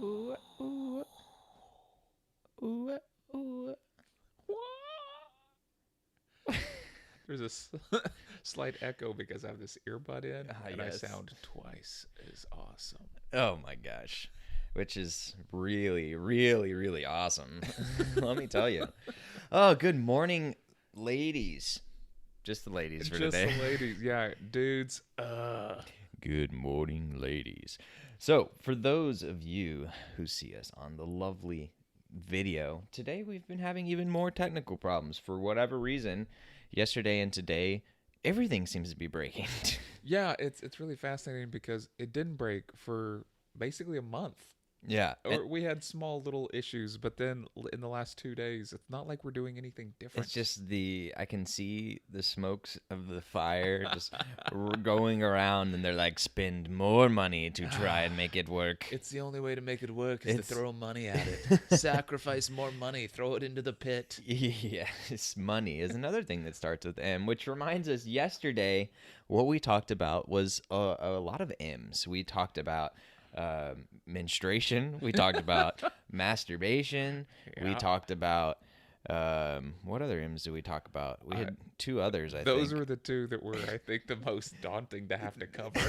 Ooh, ooh, ooh, ooh. There's a slight echo because I have this earbud in, and I Yes. sound twice as awesome. Oh my gosh. Which is really, really, really awesome. Let me tell you. Oh, good morning, ladies. Just the ladies for Just today. the ladies, yeah, dudes. Good morning, ladies. So, for those of you who see us on the lovely video, today we've been having even more technical problems for whatever reason. Yesterday and today, everything seems to be breaking. Yeah, it's really fascinating because it didn't break for basically a month. Yeah. Or we had small little issues, but then in the last 2 days, it's not like we're doing anything different. It's just I can see the smokes of the fire just going around, and they're like, spend more money to try and make it work. It's the only way to make it work is to It's- throw money at it. Sacrifice more money, throw it into the pit. Yes, money is another thing that starts with M, which reminds us yesterday what we talked about was a lot of M's. We talked about menstruation. We talked about masturbation. We Yeah. talked about what other M's did we talk about? We had two others, I Those think. were the two that were, I think, the most daunting to have to cover.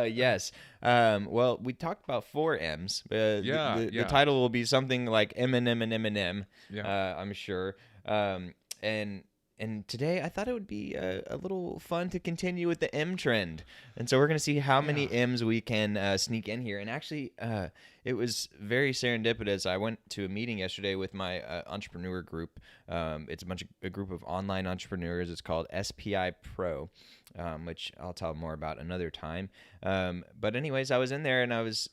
Yes. Well, we talked about four M's. The Yeah. title will be something like Eminem and Eminem. Yeah. I'm sure. And today I thought it would be a little fun to continue with the M trend. And so we're going to see how many Yeah. M's we can sneak in here. And actually, it was very serendipitous. I went to a meeting yesterday with my entrepreneur group. It's a group of online entrepreneurs. It's called SPI Pro, which I'll tell more about another time. But anyways, I was in there and I was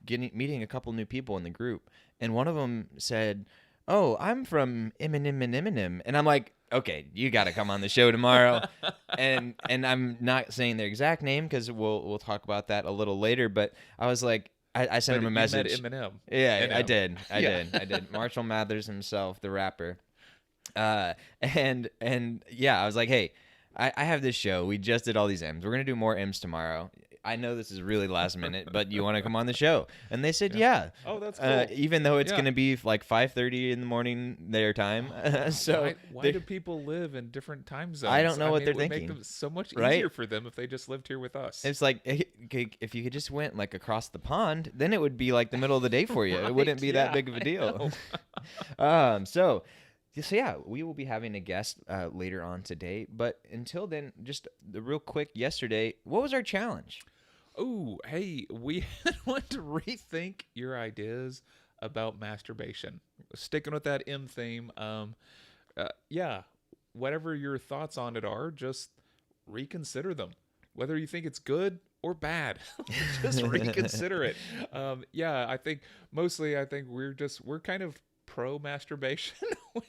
meeting a couple new people in the group. And one of them said, "Oh, I'm from Eminem and Eminem," and I'm like, "Okay, you got to come on the show tomorrow." and I'm not saying their exact name because we'll talk about that a little later. But I was like, I sent him a message. You met Eminem. Yeah, I NM. did. I Yeah. did. Marshall Mathers himself, the rapper. And yeah, I was like, hey, I have this show. We just did all these M's. We're gonna do more M's tomorrow. I know this is really last minute, but you want to come on the show? And they said, yeah. Oh, that's cool. Even though it's Yeah. gonna be like 5:30 in the morning their time. So why do people live in different time zones? I don't know what they're it would thinking. Make them so much Right? easier for them if they just lived here with us. it's like if you could just went like across the pond, then it would be like the middle of the day for you. It wouldn't be that yeah, big of a I deal. So yeah, we will be having a guest later on today. But until then, just the real quick. Yesterday, what was our challenge? Oh, hey, we want to rethink your ideas about masturbation. Sticking with that M theme, yeah, whatever your thoughts on it are, just reconsider them. Whether you think it's good or bad, just reconsider it. Yeah, I think mostly, we're kind of pro masturbation,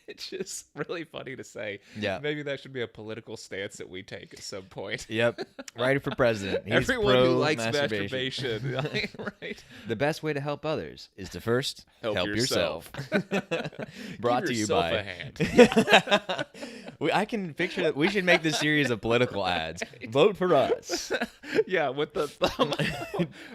which is really funny to say. Yeah. Maybe that should be a political stance that we take at some point. Yep, right for president. He's Everyone who pro likes masturbation, right? The best way to help others is to first Help yourself. Brought Give to you yourself by. a hand. I can picture that. We should make this series of political ads. Vote for us. Yeah, with the thumb.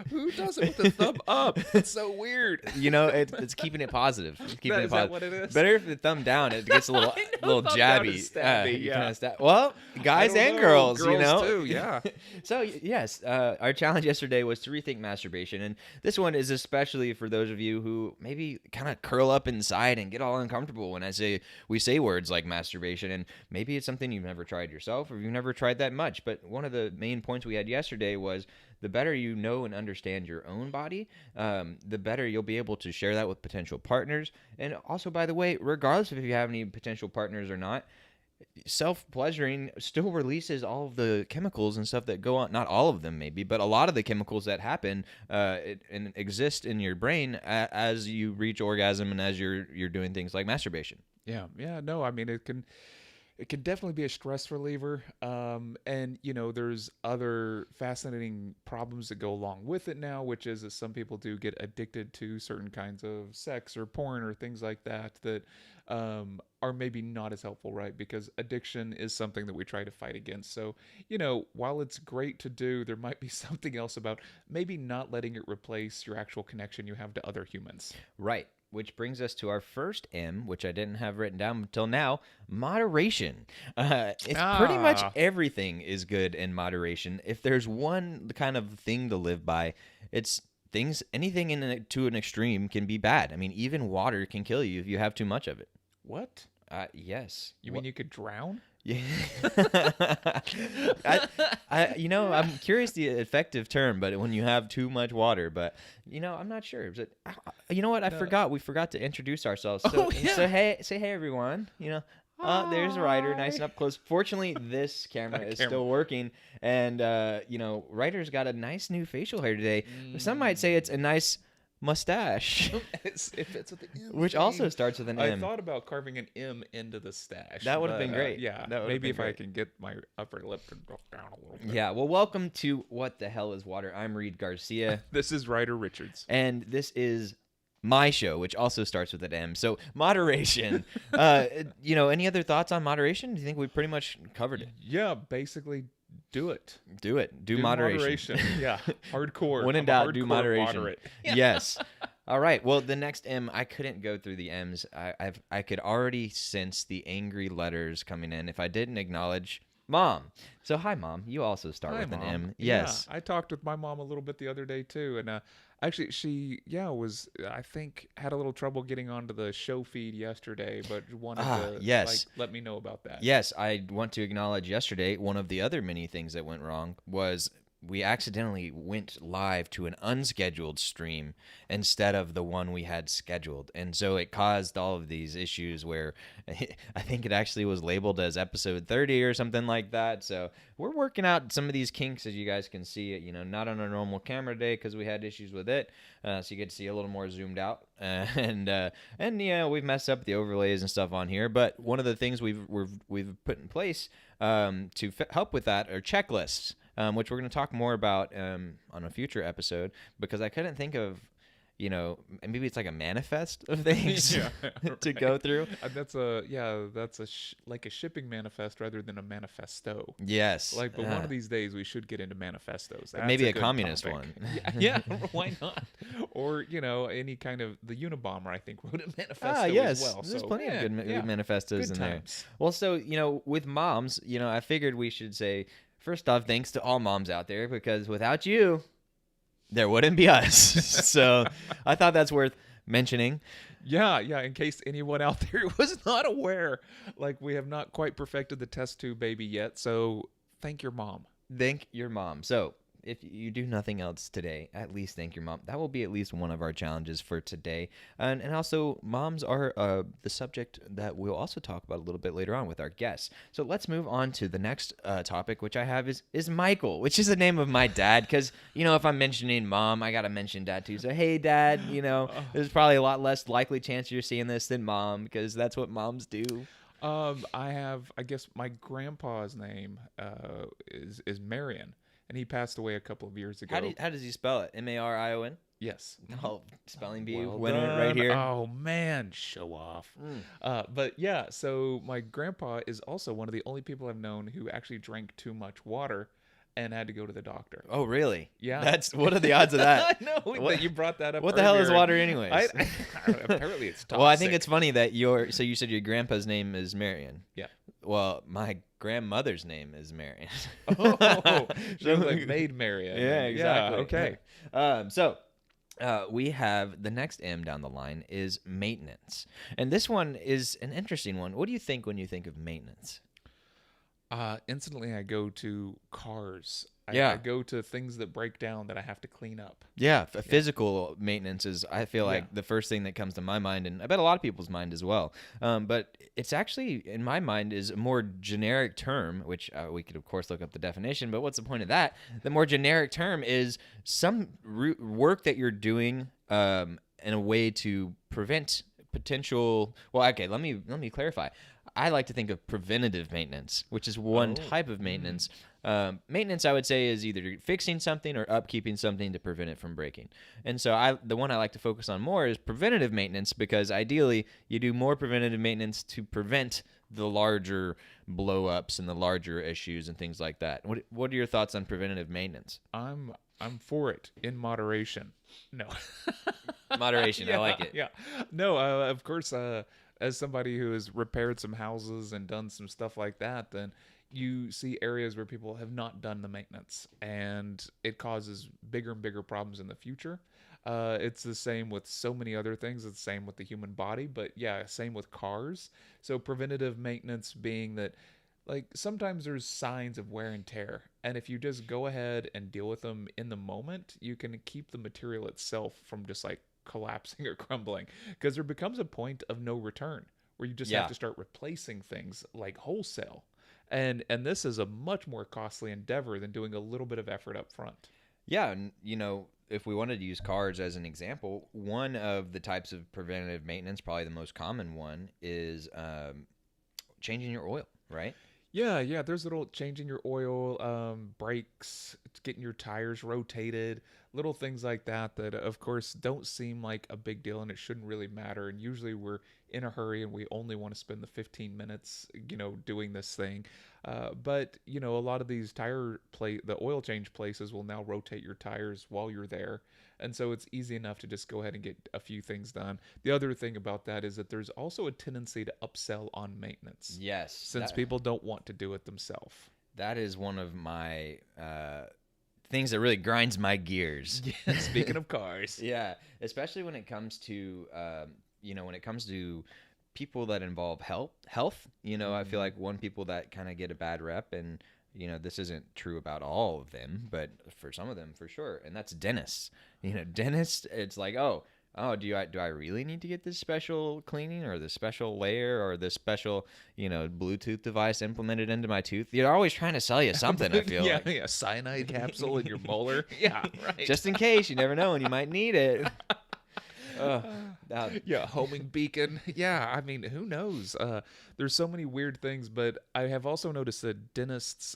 Who does it with the thumb up? It's so weird. You know, it's keeping it positive. It's keeping it Is that positive. what it is? Better if the thumb down. It gets a little little thumb down jabby. is stabby, You yeah. kinda well, guys I don't and know. girls, you know. Too, yeah. So yes, our challenge yesterday was to rethink masturbation, and this one is especially for those of you who maybe kind of curl up inside and get all uncomfortable when we say words like masturbation, and maybe it's something you've never tried yourself or you've never tried that much. But one of the main points we had yesterday was the better you know and understand your own body, the better you'll be able to share that with potential partners. And also, by the way, regardless of if you have any potential partners or not, self-pleasuring still releases all of the chemicals and stuff that go on. Not all of them, maybe, but a lot of the chemicals that happen and exist in your brain as you reach orgasm and as you're doing things like masturbation. Yeah. No, I mean, it can definitely be a stress reliever. And there's other fascinating problems that go along with it now, which is that some people do get addicted to certain kinds of sex or porn or things like that are maybe not as helpful, right? Because addiction is something that we try to fight against. So, while it's great to do, there might be something else about maybe not letting it replace your actual connection you have to other humans. Right. Which brings us to our first M, which I didn't have written down until now, moderation. It's pretty much everything is good in moderation. If there's one kind of thing to live by, it's anything to an extreme can be bad. I mean, even water can kill you if you have too much of it. What? Yes. You mean you could drown? Yeah. I'm curious the effective term, but when you have too much water, but I'm not sure. You know what? I forgot. We forgot to introduce ourselves. So, so say hey everyone. There's Ryder, nice and up close. Fortunately, this camera is still working, and Ryder's got a nice new facial hair today. Some might say it's a nice mustache. It fits with the M, which also starts with an M. I thought about carving an M into the stash. That would have been great. Yeah, maybe if I can get my upper lip to drop down a little bit. Yeah, well, welcome to What the Hell is Water? I'm Reed Garcia. This is Ryder Richards. And this is my show, which also starts with an M. So moderation. Any other thoughts on moderation? Do you think we pretty much covered it? Yeah, basically do it. Do it. Do moderation. Yeah, hardcore. When in doubt, do moderation. Moderate. Yes. All right. Well, the next M, I couldn't go through the M's. I could already sense the angry letters coming in if I didn't acknowledge Mom. So hi, Mom. You also start with Mom. an M. Yes. Yeah, I talked with my mom a little bit the other day too, and actually she was I think had a little trouble getting onto the show feed yesterday, but wanted to let me know about that. Yes, I want to acknowledge yesterday one of the other many things that went wrong was we accidentally went live to an unscheduled stream instead of the one we had scheduled. And so it caused all of these issues where I think it actually was labeled as episode 30 or something like that. So we're working out some of these kinks, as you guys can see, not on a normal camera day because we had issues with it. So you get to see a little more zoomed out. And we've messed up the overlays and stuff on here. But one of the things we've put in place to help with that are checklists. Which we're going to talk more about on a future episode, because I couldn't think of, maybe it's like a manifest of things to go through. That's like a shipping manifest rather than a manifesto. Yes. But one of these days we should get into manifestos. That's maybe a communist one. Yeah, why not? Or, any kind of, the Unabomber, I think, wrote a manifesto yes. as well. There's plenty of good manifestos good in times. There. Well, so, with moms, I figured we should say, first off, thanks to all moms out there, because without you, there wouldn't be us. So I thought that's worth mentioning. Yeah. In case anyone out there was not aware, we have not quite perfected the test tube baby yet. So thank your mom. Thank your mom. So if you do nothing else today, at least thank your mom. That will be at least one of our challenges for today. And also, moms are the subject that we'll also talk about a little bit later on with our guests. So let's move on to the next topic, which I have is Michael, which is the name of my dad. Because, if I'm mentioning mom, I got to mention dad too. So, hey, dad, there's probably a lot less likely chance you're seeing this than mom, because that's what moms do. I guess my grandpa's name is Marion. And he passed away a couple of years ago. How does he spell it? Marion? Yes. Oh, spelling bee well winner done. right here. Oh, man, show off. But yeah, so my grandpa is also one of the only people I've known who actually drank too much water and had to go to the doctor. Oh, really? Yeah. What are the odds of that? I know that you brought that up. What the hell is water anyways? Apparently it's toxic. Well, I think it's funny that so you said your grandpa's name is Marion. Yeah. Well, my grandmother's name is Marion. She was Maid Marion. Yeah, exactly. Yeah, okay. So we have the next M down the line is maintenance. And this one is an interesting one. What do you think when you think of maintenance? Instantly I go to cars. I go to things that break down that I have to clean up. Yeah, physical maintenance is, I feel like, the first thing that comes to my mind, and I bet a lot of people's mind as well. But it's actually, in my mind, is a more generic term, which we could, of course, look up the definition, but what's the point of that? The more generic term is some work that you're doing in a way to prevent potential... Well, okay, let me clarify. I like to think of preventative maintenance, which is one Oh. type of maintenance. Maintenance, I would say, is either fixing something or upkeeping something to prevent it from breaking. And so the one I like to focus on more is preventative maintenance, because ideally you do more preventative maintenance to prevent the larger blow-ups and the larger issues and things like that. What are your thoughts on preventative maintenance? I'm for it in moderation. No. Moderation, I like it. Yeah. No, of course, as somebody who has repaired some houses and done some stuff like that, then you see areas where people have not done the maintenance, and it causes bigger and bigger problems in the future. It's the same with so many other things. It's the same with the human body, but yeah, same with cars. So preventative maintenance being that, like, sometimes there's signs of wear and tear, and if you just go ahead and deal with them in the moment, you can keep the material itself from just like collapsing or crumbling, because there becomes a point of no return where you just Yeah. have to start replacing things like wholesale. And this is a much more costly endeavor than doing a little bit of effort up front. Yeah, and if we wanted to use cars as an example, one of the types of preventative maintenance, probably the most common one, is changing your oil, right? Yeah, there's little changing your oil, brakes, getting your tires rotated, little things like that that of course don't seem like a big deal, and it shouldn't really matter. And usually we're in a hurry and we only want to spend the 15 minutes, doing this thing. But a lot of these the oil change places will now rotate your tires while you're there. And so it's easy enough to just go ahead and get a few things done. The other thing about that is that there's also a tendency to upsell on maintenance, Yes, since people don't want to do it themselves. that is one of my things that really grinds my gears. Yeah, speaking of cars. Yeah, especially when it comes to people that involve health. I feel like one people that kind of get a bad rep, and this isn't true about all of them, but for some of them for sure, and that's dentists. Dentists, it's like, oh, do I really need to get this special cleaning or this special layer or this special Bluetooth device implemented into my tooth? You're always trying to sell you something. I feel Yeah, like. yeah, cyanide capsule in your molar. Yeah, right. Just in case, you never know when you might need it. Yeah, homing beacon. Yeah, I mean, who knows? There's so many weird things, but I have also noticed that dentists,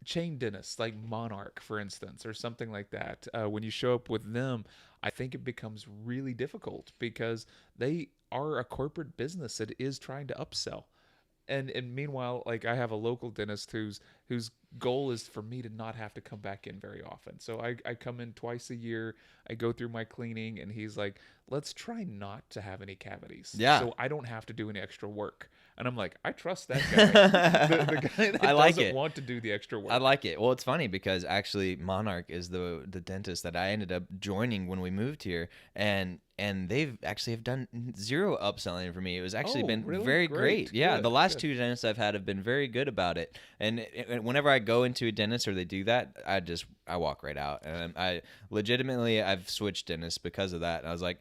chain dentists like Monarch, for instance, or something like that, when you show up with them, I think it becomes really difficult because they are a corporate business that is trying to upsell. And meanwhile, like, I have a local dentist whose goal is for me to not have to come back in very often. So I come in twice a year, I go through my cleaning, and he's like, let's try not to have any cavities. Yeah. So I don't have to do any extra work. And I'm like, I trust that guy. the guy that I like doesn't it. want to do the extra work. I like it. Well, it's funny because actually Monarch is the dentist that I ended up joining when we moved here, and they've actually have done zero upselling for me. It was actually been really? very Great. great. Yeah, Good, the last good. two dentists I've had have been very good about it. And whenever I go into a dentist or they do that, I walk right out. And I legitimately I've switched dentists because of that. And I was like,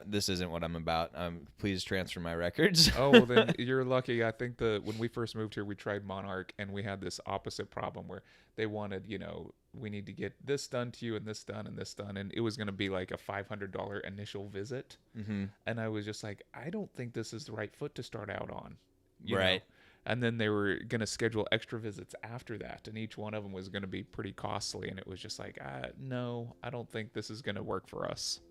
this isn't what I'm about. Please transfer my records. Oh, well, then you're lucky. I think when we first moved here, we tried Monarch, and we had this opposite problem where they wanted, we need to get this done to you and this done and this done, and it was going to be like a $500 initial visit. Mm-hmm. And I was just like, I don't think this is the right foot to start out on. you Right. know? And then they were going to schedule extra visits after that, and each one of them was going to be pretty costly. And it was just like, no, I don't think this is going to work for us.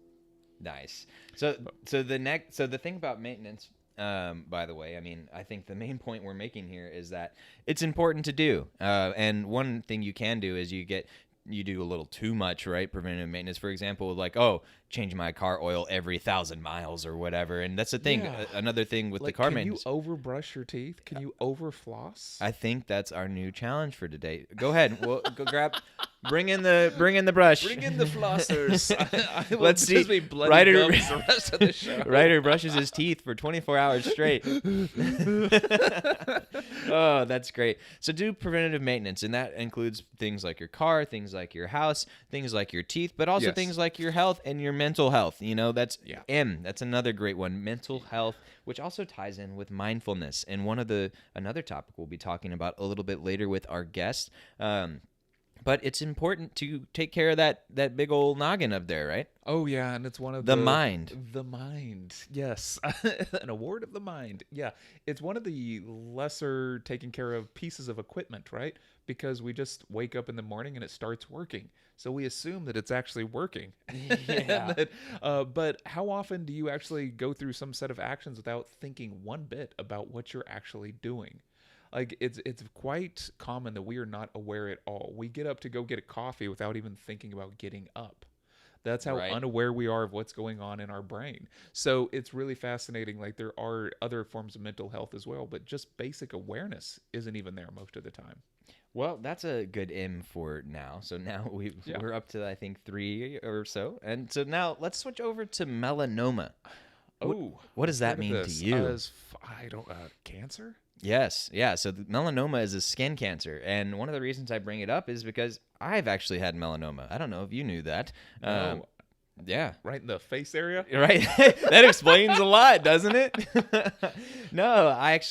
Nice. So the thing about maintenance, by the way, I mean, I think the main point we're making here is that it's important to do. And one thing you can do is you do a little too much, right? Preventative maintenance, for example, like, change my car oil every 1,000 miles or whatever. And that's the thing. Yeah. Another thing with the Like, car can maintenance. you overbrush your teeth? Can you overfloss? I think that's our new challenge for today. Go ahead. We'll go bring in the brush. Bring in the flossers. I will Let's see. just be bloody Ryder- gums the rest of the show. Ryder brushes his teeth for 24 hours straight. Oh, that's great. So do preventative maintenance, and that includes things like your car, things like your house, things like your teeth, but also Yes. things like your health and your mental health. That's Yeah. M. That's another great one. Mental health, which also ties in with mindfulness. And another topic we'll be talking about a little bit later with our guest. But it's important to take care of that big old noggin up there, right? Oh yeah, and it's one of The mind. the mind. Yes, an award of the mind. Yeah, it's one of the lesser taken care of pieces of equipment, right? Because we just wake up in the morning and it starts working, so we assume that it's actually working. And Yeah. but how often do you actually go through some set of actions without thinking one bit about what you're actually doing? Like it's quite common that we are not aware at all. We get up to go get a coffee without even thinking about getting up. That's how Right. unaware we are of what's going on in our brain. So it's really fascinating. Like there are other forms of mental health as well, but just basic awareness isn't even there most of the time. Well, that's a good M for now. So now Yeah. we're up to I think 3 or so. And so now let's switch over to melanoma. Oh, What does I've that heard of mean to this. you? I don't cancer. Yes, yeah. So the melanoma is a skin cancer, and one of the reasons I bring it up is because I've actually had melanoma. I don't know if you knew that. No, Yeah, right in the face area. right. That explains a lot, doesn't it? No, I've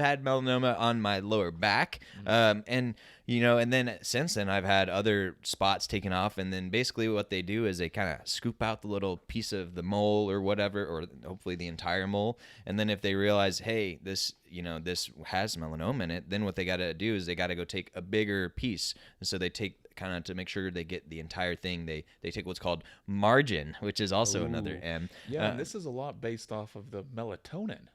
had melanoma on my lower back, and and then since then I've had other spots taken off, and then basically what they do is they kind of scoop out the little piece of the mole or whatever, or hopefully the entire mole, and then if they realize, hey, this has melanoma in it, then what they got to do is they got to go take a bigger piece, and so they take kind of to make sure they get the entire thing. They take what's called margin, which is also another Ooh. M. Yeah, and this is a lot based off of the melatonin.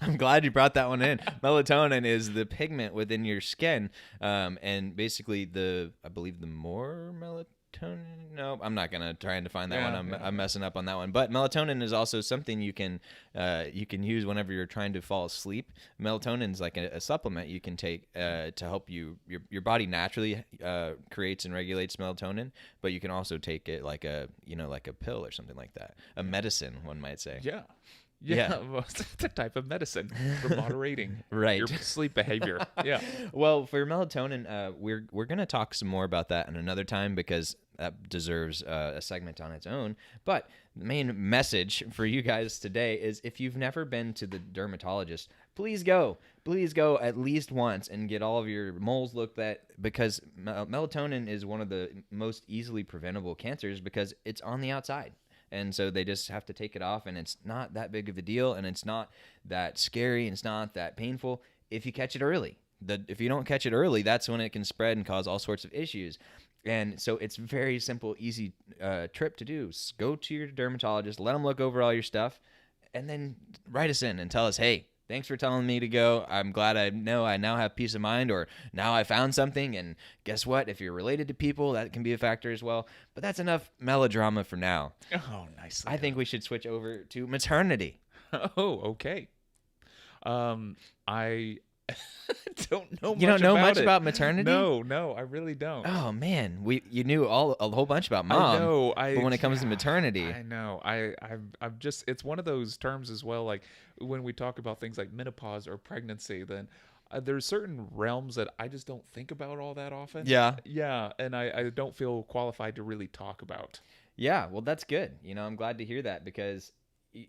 I'm glad you brought that one in. Melatonin is the pigment within your skin, and basically I believe the more melatonin. No, I'm not gonna try and define that Yeah, one. yeah. I'm messing up on that one. But melatonin is also something you can use whenever you're trying to fall asleep. Melatonin is like a supplement you can take to help your body naturally creates and regulates melatonin, but you can also take it like like a pill or something like that, a medicine, one might say. Yeah. Yeah. Well, it's a type of medicine for moderating Right. your sleep behavior. Yeah. Well, for melatonin, we're gonna talk some more about that in another time because that deserves a segment on its own. But the main message for you guys today is if you've never been to the dermatologist, please go. Please go at least once and get all of your moles looked at because melatonin is one of the most easily preventable cancers because it's on the outside. And so they just have to take it off, and it's not that big of a deal, and it's not that scary, and it's not that painful if you catch it early. If you don't catch it early, that's when it can spread and cause all sorts of issues. And so it's very simple, easy trip to do. Go to your dermatologist, let them look over all your stuff, and then write us in and tell us, hey, thanks for telling me to go. I'm glad I know I now have peace of mind, or now I found something. And guess what? If you're related to people, that can be a factor as well. But that's enough melodrama for now. Oh, nicely I think we should switch over to maternity. done. Oh, okay. I don't know. You much don't know about much it. about maternity? No, I really don't. Oh man, you knew a whole bunch about mom. I know. But when it comes to maternity, I know. I'm just. It's one of those terms as well. Like when we talk about things like menopause or pregnancy, then there's certain realms that I just don't think about all that often. Yeah. Yeah, and I don't feel qualified to really talk about. yeah, well that's good. I'm glad to hear that because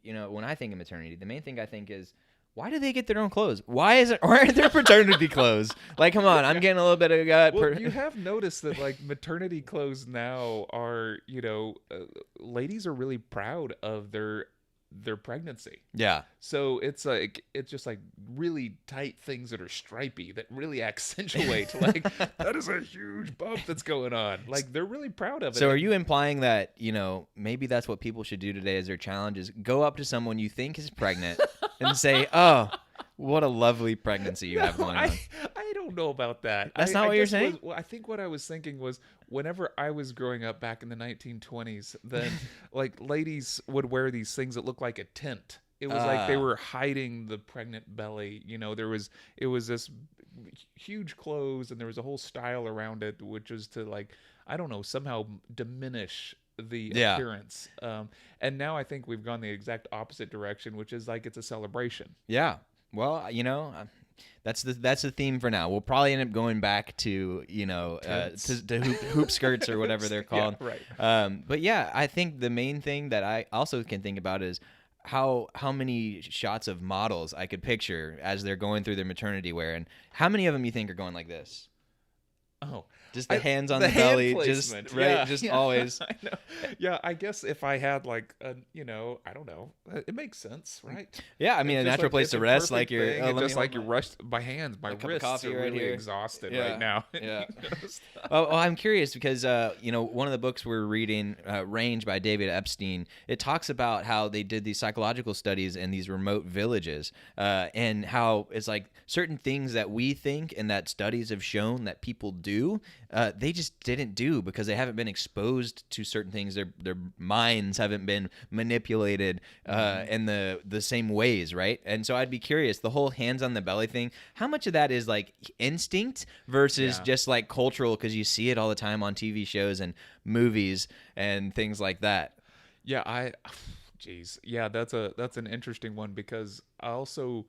when I think of maternity, the main thing I think is why do they get their own clothes? Why aren't there paternity clothes? Like, come on, I'm getting a little bit of Well, you have noticed that like maternity clothes now are, ladies are really proud of their pregnancy. yeah. So it's just like really tight things that are stripy that really accentuate like that is a huge bump that's going on. Like they're really proud of it. So are you implying that, maybe that's what people should do today as their challenge is go up to someone you think is pregnant and say, "Oh, what a lovely pregnancy you have going on." I don't know about that. That's not what you're saying? I think what I was thinking was whenever I was growing up back in the 1920s, then like ladies would wear these things that looked like a tent. It was like they were hiding the pregnant belly. It was this huge clothes and there was a whole style around it, which was to like, I don't know, somehow diminish the Yeah. appearance. And now I think we've gone the exact opposite direction, which is like it's a celebration. Yeah. Well, that's the theme for now. We'll probably end up going back to to hoop skirts or whatever they're called. Yeah, right. But yeah, I think the main thing that I also can think about is how many shots of models I could picture as they're going through their maternity wear, and how many of them you think are going like this? Oh, Just the hands on the the hand belly, just placement. right, Yeah, just yeah, always. I know. Yeah, I guess if I had like a, I don't know, it makes sense, right? Yeah, I mean, It's a just natural like place it's to a rest, like perfect you're. thing, Oh, and let me just hold like you my rushed my hands, my a cup of wrists coffee are right really here. exhausted right Yeah, now. yeah. Stuff. Oh, I'm curious because one of the books we're reading, Range by David Epstein, it talks about how they did these psychological studies in these remote villages, and how it's like certain things that we think and that studies have shown that people do, they just didn't do because they haven't been exposed to certain things. Their minds haven't been manipulated in the same ways, right? And so I'd be curious, the whole hands on the belly thing, how much of that is like instinct versus Yeah. just like cultural because you see it all the time on TV shows and movies and things like that. Yeah, geez, yeah, that's an interesting one because I also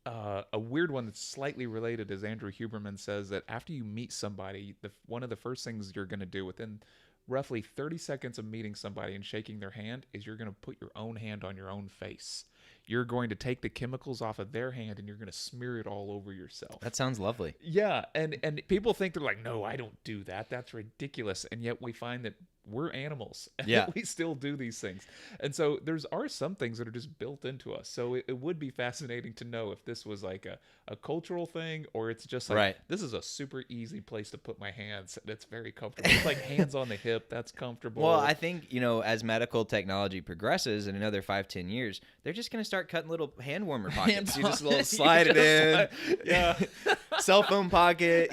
a weird one that's slightly related is Andrew Huberman says that after you meet somebody, one of the first things you're going to do within roughly 30 seconds of meeting somebody and shaking their hand is you're going to put your own hand on your own face. You're going to take the chemicals off of their hand and you're going to smear it all over yourself. That sounds lovely. Yeah, and people think they're like, no, I don't do that. That's ridiculous. And yet we find that we're animals and Yeah. that we still do these things. And so there's are some things that are just built into us. So it would be fascinating to know if this was like a cultural thing or it's just like Right. this is a super easy place to put my hands. That's very comfortable. It's like hands on the hip. That's comfortable. Well, I think, as medical technology progresses in another 5-10 years, they're just going to start cutting little hand warmer pockets. You just little slide it in. Yeah. Cell phone pocket,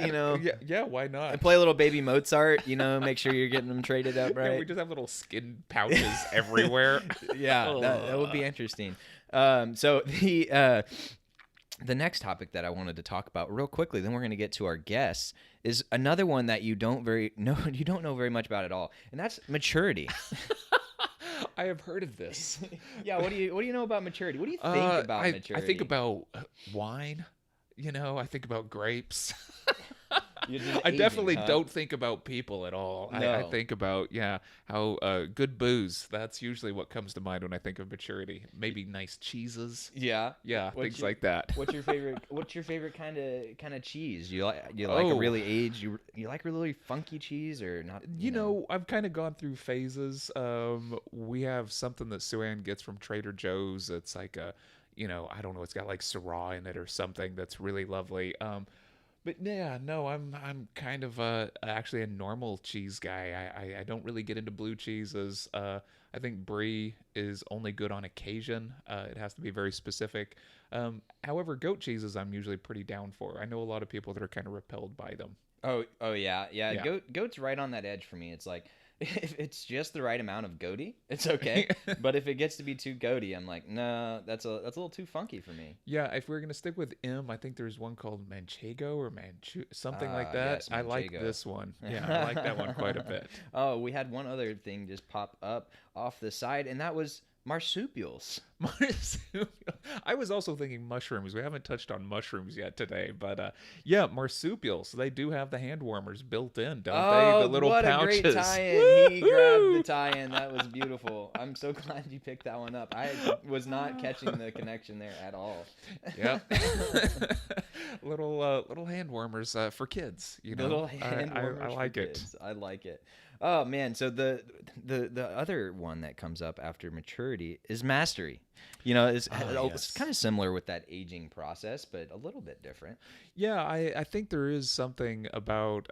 Yeah, why not? and play a little baby Mozart, make sure you're getting them traded up Yeah, right. we just have little skin pouches everywhere. Yeah, that would be interesting. So the next topic that I wanted to talk about real quickly, then we're going to get to our guests, is another one that you don't know very much about at all, and that's maturity. I have heard of this. Yeah, what do you know about maturity? What do you think about maturity? I think about wine. I think about grapes. I definitely don't think about people at all. I No. think about how good booze. That's usually what comes to mind when I think of maturity. Maybe nice cheeses. Yeah. Yeah, What's things your- like that. What's your favorite kind of cheese? You like a really aged? You like really funky cheese or not? I've kind of gone through phases. We have something that Sue-Ann gets from Trader Joe's. It's like I don't know. It's got like Syrah in it or something that's really lovely. But yeah, no, I'm kind of actually a normal cheese guy. I don't really get into blue cheeses. I think brie is only good on occasion. It has to be very specific. However, goat cheeses I'm usually pretty down for. I know a lot of people that are kind of repelled by them. Oh yeah. Yeah. Goat's right on that edge for me. It's like if it's just the right amount of goaty, it's okay. But if it gets to be too goaty, I'm like, no, that's a little too funky for me. Yeah, if we're gonna stick with M, I think there's one called Manchego or something like that. Yes, I like Manchego. this one. Yeah, I like that one quite a bit. Oh, we had one other thing just pop up off the side, and that was marsupials. Marsupial. I was also thinking mushrooms. We haven't touched on mushrooms yet today, but yeah, marsupials. They do have the hand warmers built in, don't they? The little what pouches. a great tie-in. He grabbed the tie-in. That was beautiful. I'm so glad you picked that one up. I was not catching the connection there at all. Yeah. little hand warmers for kids. Little hand warmers I for like it. kids. I like it. Oh man, so the other one that comes up after maturity is mastery. It's Yes. kind of similar with that aging process, but a little bit different. Yeah, I think there is something about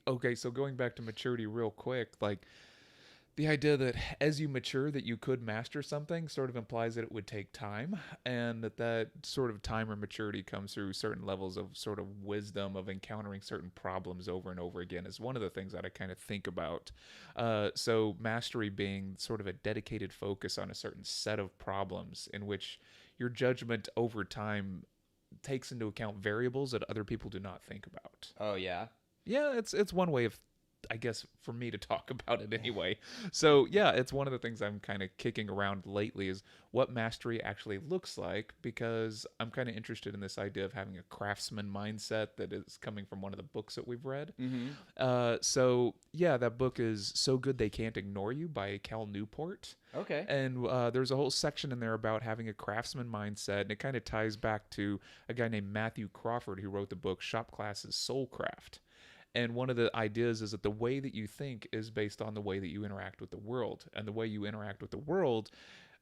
okay, so going back to maturity real quick, like the idea that as you mature that you could master something sort of implies that it would take time, and that sort of time or maturity comes through certain levels of sort of wisdom of encountering certain problems over and over again is one of the things that I kind of think about. So mastery being sort of a dedicated focus on a certain set of problems in which your judgment over time takes into account variables that other people do not think about. Oh yeah. Yeah, it's one way of, I guess, for me to talk about it anyway. So yeah, it's one of the things I'm kind of kicking around lately is what mastery actually looks like, because I'm kind of interested in this idea of having a craftsman mindset that is coming from one of the books that we've read. Mm-hmm. So yeah, that book is So Good They Can't Ignore You by Cal Newport. Okay. And there's a whole section in there about having a craftsman mindset, and it kind of ties back to a guy named Matthew Crawford who wrote the book Shop Class's Soulcraft. And one of the ideas is that the way that you think is based on the way that you interact with the world. And the way you interact with the world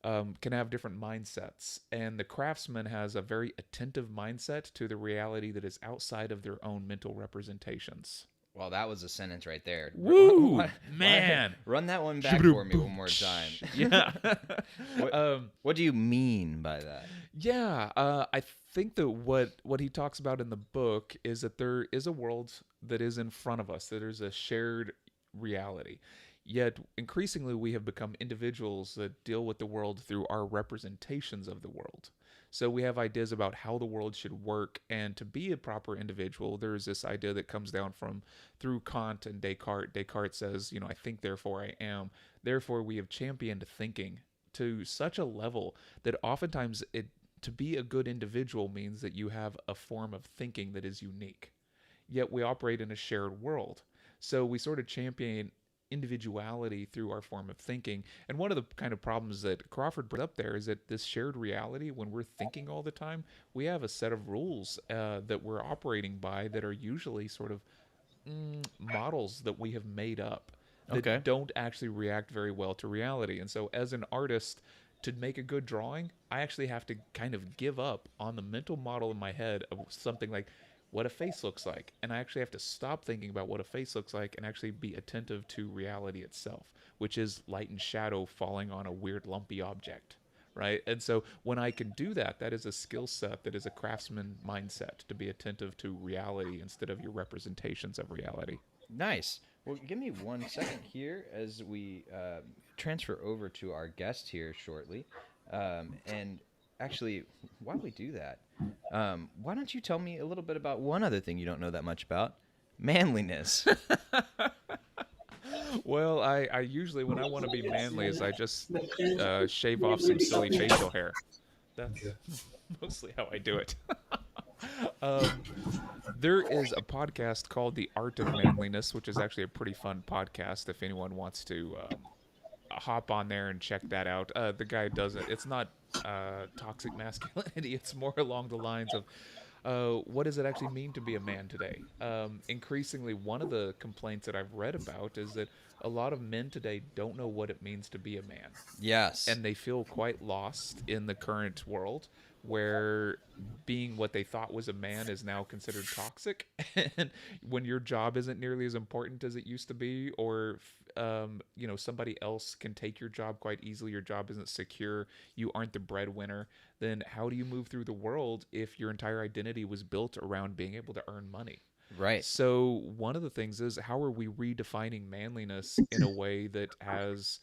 can have different mindsets. And the craftsman has a very attentive mindset to the reality that is outside of their own mental representations. Well, that was a sentence right there. Woo, man! Run that one back for me one more time. Yeah. What do you mean by that? Yeah, I think that what he talks about in the book is that there is a world that is in front of us, that there's a shared reality. Yet increasingly we have become individuals that deal with the world through our representations of the world. So we have ideas about how the world should work, and to be a proper individual, there is this idea that comes down from through Kant and Descartes. Descartes says, I think, therefore I am. Therefore, we have championed thinking to such a level that oftentimes to be a good individual means that you have a form of thinking that is unique. Yet we operate in a shared world. So we sort of champion individuality through our form of thinking. And one of the kind of problems that Crawford brought up there is that this shared reality, when we're thinking all the time, we have a set of rules that we're operating by that are usually sort of models that we have made up that don't actually react very well to reality. And so as an artist, to make a good drawing, I actually have to kind of give up on the mental model in my head of something like what a face looks like. And I actually have to stop thinking about what a face looks like and actually be attentive to reality itself, which is light and shadow falling on a weird lumpy object, right? And so when I can do that, that is a skill set, that is a craftsman mindset, to be attentive to reality instead of your representations of reality. Nice. Well, give me 1 second here as we transfer over to our guest here shortly. And actually, while we do that, why don't you tell me a little bit about one other thing you don't know that much about? Manliness. Well, I usually, when I want to be manly, is I just shave off some silly facial hair. That's mostly how I do it. There is a podcast called The Art of Manliness, which is actually a pretty fun podcast if anyone wants to hop on there and check that out. The guy does it. It's not toxic masculinity. It's more along the lines of what does it actually mean to be a man today? Increasingly, one of the complaints that I've read about is that a lot of men today don't know what it means to be a man. Yes. And they feel quite lost in the current world, where being what they thought was a man is now considered toxic. And when your job isn't nearly as important as it used to be, or somebody else can take your job quite easily, your job isn't secure, you aren't the breadwinner, then how do you move through the world if your entire identity was built around being able to earn money? Right. So one of the things is, how are we redefining manliness in a way that has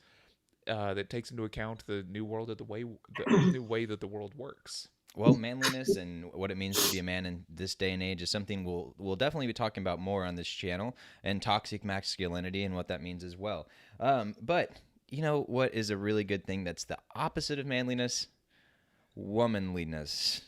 that takes into account the new world, the new way that the world works? Well, manliness and what it means to be a man in this day and age is something we'll definitely be talking about more on this channel, and toxic masculinity and what that means as well. But you know what is a really good thing that's the opposite of manliness? Womanliness.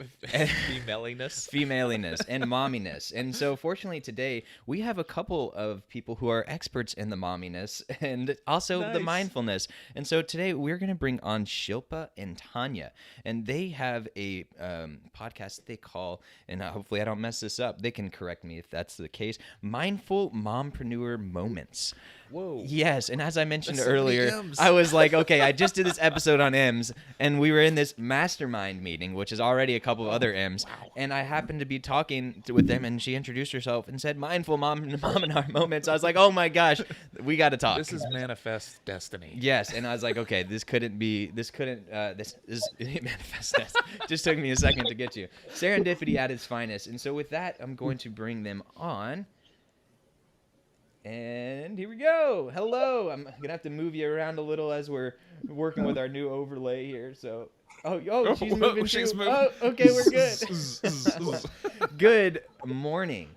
Femaliness and momminess. And so fortunately today we have a couple of people who are experts in the momminess and also the mindfulness. And so today we're going to bring on Shilpa and Tanya, and they have a podcast that they call, and hopefully I don't mess this up, they can correct me if that's the case, Mindful Mompreneur Moments. Whoa. Yes, and as I mentioned earlier, I was like, okay, I just did this episode on M's, and we were in this mastermind meeting, which is already a couple of other M's, and I happened to be talking with them, and she introduced herself and said, Mindful Mompreneur Moments. I was like, oh my gosh, we got to talk. This is manifest destiny. Yes, and I was like, okay, this is manifest destiny. Just took me a second to get you. Serendipity at its finest. And so with that, I'm going to bring them on. And here we go. Hello. I'm going to have to move you around a little as we're working with our new overlay here. So, she's moving too. Oh, okay, we're good. Good morning.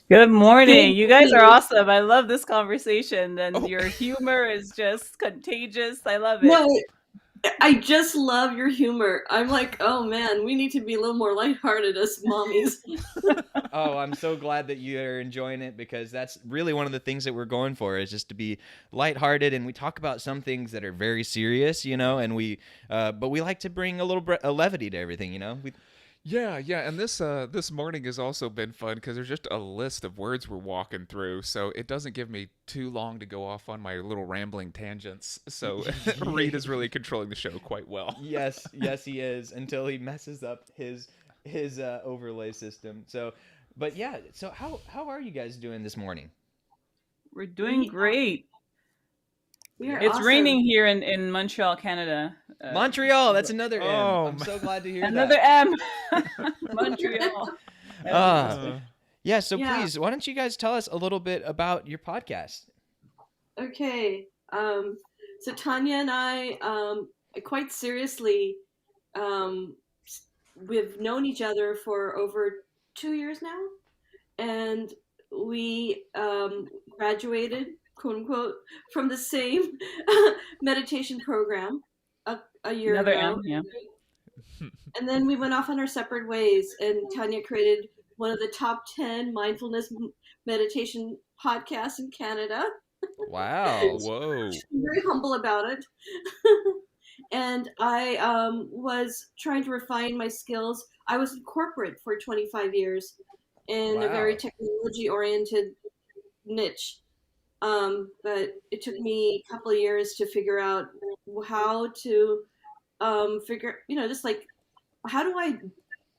Good morning. You guys are awesome. I love this conversation, and your humor is just contagious. I love it. No, I just love your humor. I'm like, oh man, we need to be a little more lighthearted as mommies. Oh, I'm so glad that you're enjoying it, because that's really one of the things that we're going for, is just to be lighthearted. And we talk about some things that are very serious, and but we like to bring a little levity to everything, Yeah, and this morning has also been fun because there's just a list of words we're walking through, so it doesn't give me too long to go off on my little rambling tangents. So Reed is really controlling the show quite well. Yes, he is until he messes up his overlay system. So, but yeah, so how are you guys doing this morning? We're doing great. We are It's awesome. raining here in Montreal, Canada. Montreal, that's another M. Oh, I'm so glad to hear Another that. M. Montreal. Yeah, so Yeah. please, why don't you guys tell us a little bit about your podcast? Okay. So Tanya and I, quite seriously, we've known each other for over 2 years now, and we graduated, quote unquote, from the same meditation program a year Another ago. M, yeah. And then we went off on our separate ways, and Tanya created one of the top 10 mindfulness meditation podcasts in Canada. Wow. Whoa. She's very humble about it. And I was trying to refine my skills. I was in corporate for 25 years in a very Wow. technology-oriented niche. But it took me a couple of years to figure out how to just like, how do I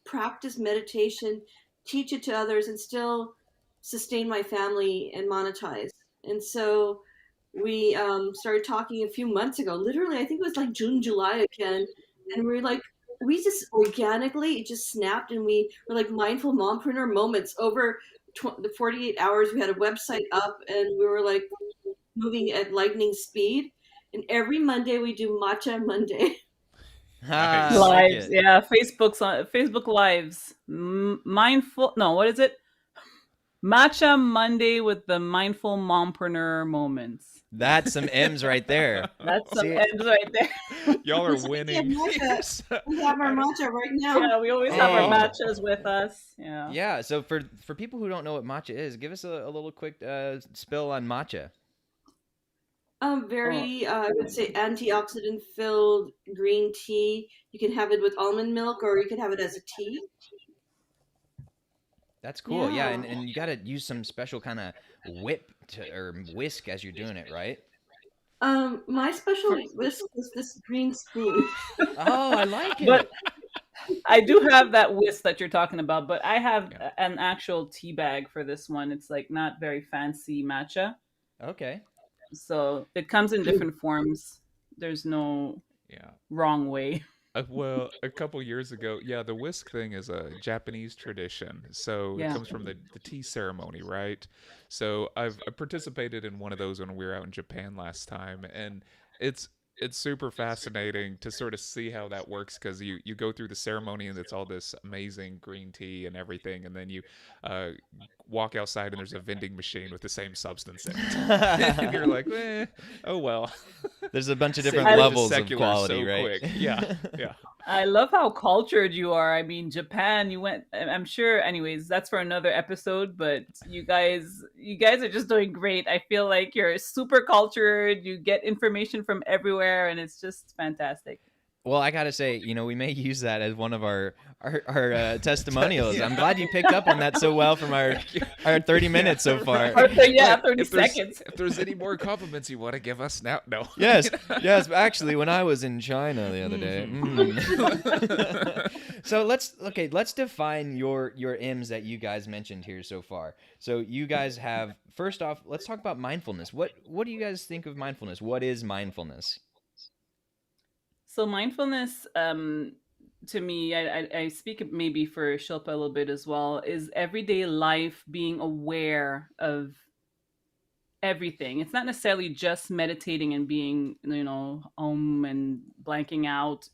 practice meditation, teach it to others, and still sustain my family and monetize? And so we started talking a few months ago. Literally, I think it was like June, July again. And we were like, we just organically, it just snapped, and we were like mindful mompreneur moments over the 48 hours. We had a website up, and we were like moving at lightning speed. And every Monday we do Matcha Monday. Ah, Nice. I like Lives, it. yeah. Facebook Lives. Mindful. No, what is it? Matcha Monday with the mindful mompreneur moments. That's some M's right there. That's some See- M's right there. Y'all are Listen, we winning. have matcha. We have our matcha right now. Yeah, we always have our Oh. matchas with us. Yeah. Yeah, so for people who don't know what matcha is, give us a little quick spill on matcha. Very, I would say, antioxidant filled green tea. You can have it with almond milk, or you can have it as a tea. That's cool. Yeah, Yeah. and you got to use some special kind of whip or whisk as you're doing it, right? My special whisk is this green spoon. Oh, I like it. But I do have that whisk that you're talking about, but I have Yeah. an actual tea bag for this one. It's like not very fancy matcha. Okay. So it comes in different forms. There's no Yeah. wrong way. Well, a couple years ago, yeah, the whisk thing is a Japanese tradition. So it Yeah. comes from the tea ceremony, right? So I participated in one of those when we were out in Japan last time, and it's super fascinating to sort of see how that works because you go through the ceremony and it's all this amazing green tea and everything, and then you uh, walk outside and there's a vending machine with the same substance in it, and you're like, oh well. There's a bunch of Saved different it to levels of secular quality, so right? quick. Yeah, yeah. I love how cultured you are. I mean, Japan, you went, I'm sure, anyways, that's for another episode, but you guys are just doing great. I feel like you're super cultured. You get information from everywhere, and it's just fantastic. Well, I gotta say, we may use that as one of our testimonials. Yeah. I'm glad you picked up on that so well from our 30 minutes so far. Or yeah, 30 If there's- seconds. If there's any more compliments you want to give us now, no. Yes. Actually, when I was in China the other day. So let's define your M's that you guys mentioned here so far. So you guys have, first off, let's talk about mindfulness. What do you guys think of mindfulness? What is mindfulness? So mindfulness, to me, I speak maybe for Shilpa a little bit as well, is everyday life being aware of everything. It's not necessarily just meditating and being, and blanking out.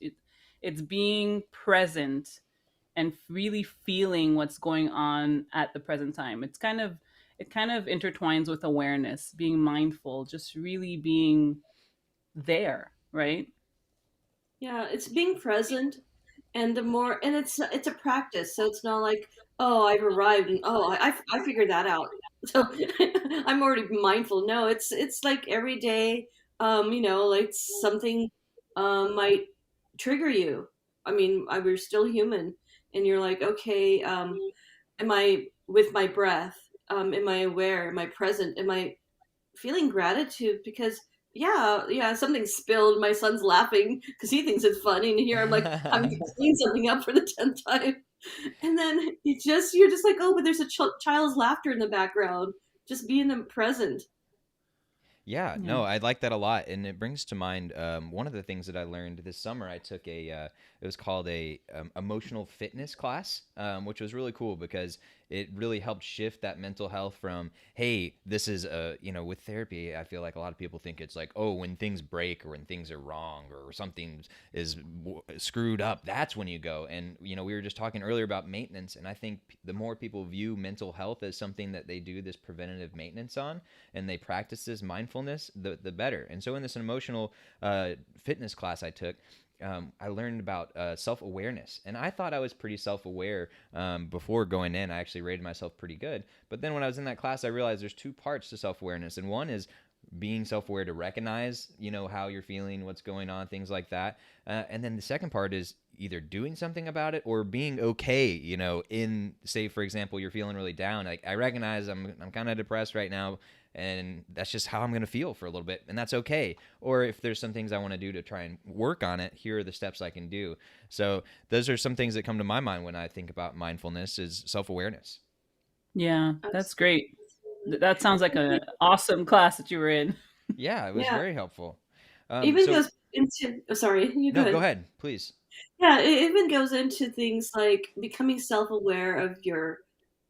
It's being present and really feeling what's going on at the present time. It kind of intertwines with awareness, being mindful, just really being there, right? Yeah, it's being present, and it's a practice. So it's not like, oh, I've arrived, and I figured that out. So I'm already mindful. No, it's like every day, like something might trigger you. I mean, we're still human, and you're like, okay, am I with my breath? Am I aware? Am I present? Am I feeling gratitude? Because yeah, something spilled. My son's laughing because he thinks it's funny, and here I'm like having to clean something up for the 10th time. And then you're just like, oh, but there's a child's laughter in the background. Just being them present. Yeah, Yeah. no, I like that a lot, and it brings to mind one of the things that I learned this summer. I took it was called a emotional fitness class, which was really cool because it really helped shift that mental health from, hey, this is with therapy. I feel like a lot of people think it's like, oh, when things break or when things are wrong or something is screwed up, that's when you go. And we were just talking earlier about maintenance, and I think the more people view mental health as something that they do this preventative maintenance on, and they practice this mindfulness, the better. And so in this emotional fitness class I took, I learned about self-awareness, and I thought I was pretty self-aware before going in. I actually rated myself pretty good, but then when I was in that class, I realized there's two parts to self-awareness, and one is being self-aware to recognize, how you're feeling, what's going on, things like that, and then the second part is either doing something about it or being okay, in, say, for example, you're feeling really down. Like, I recognize I'm kind of depressed right now, and that's just how I'm going to feel for a little bit, and that's okay. Or if there's some things I want to do to try and work on it, here are the steps I can do. So those are some things that come to my mind when I think about mindfulness, is self-awareness. Yeah, that's great. That sounds like an awesome class that you were in. Yeah, it was Yeah, very helpful. even So goes into. Oh, sorry, you go no, go ahead. ahead, please. Yeah, it even goes into things like becoming self-aware of your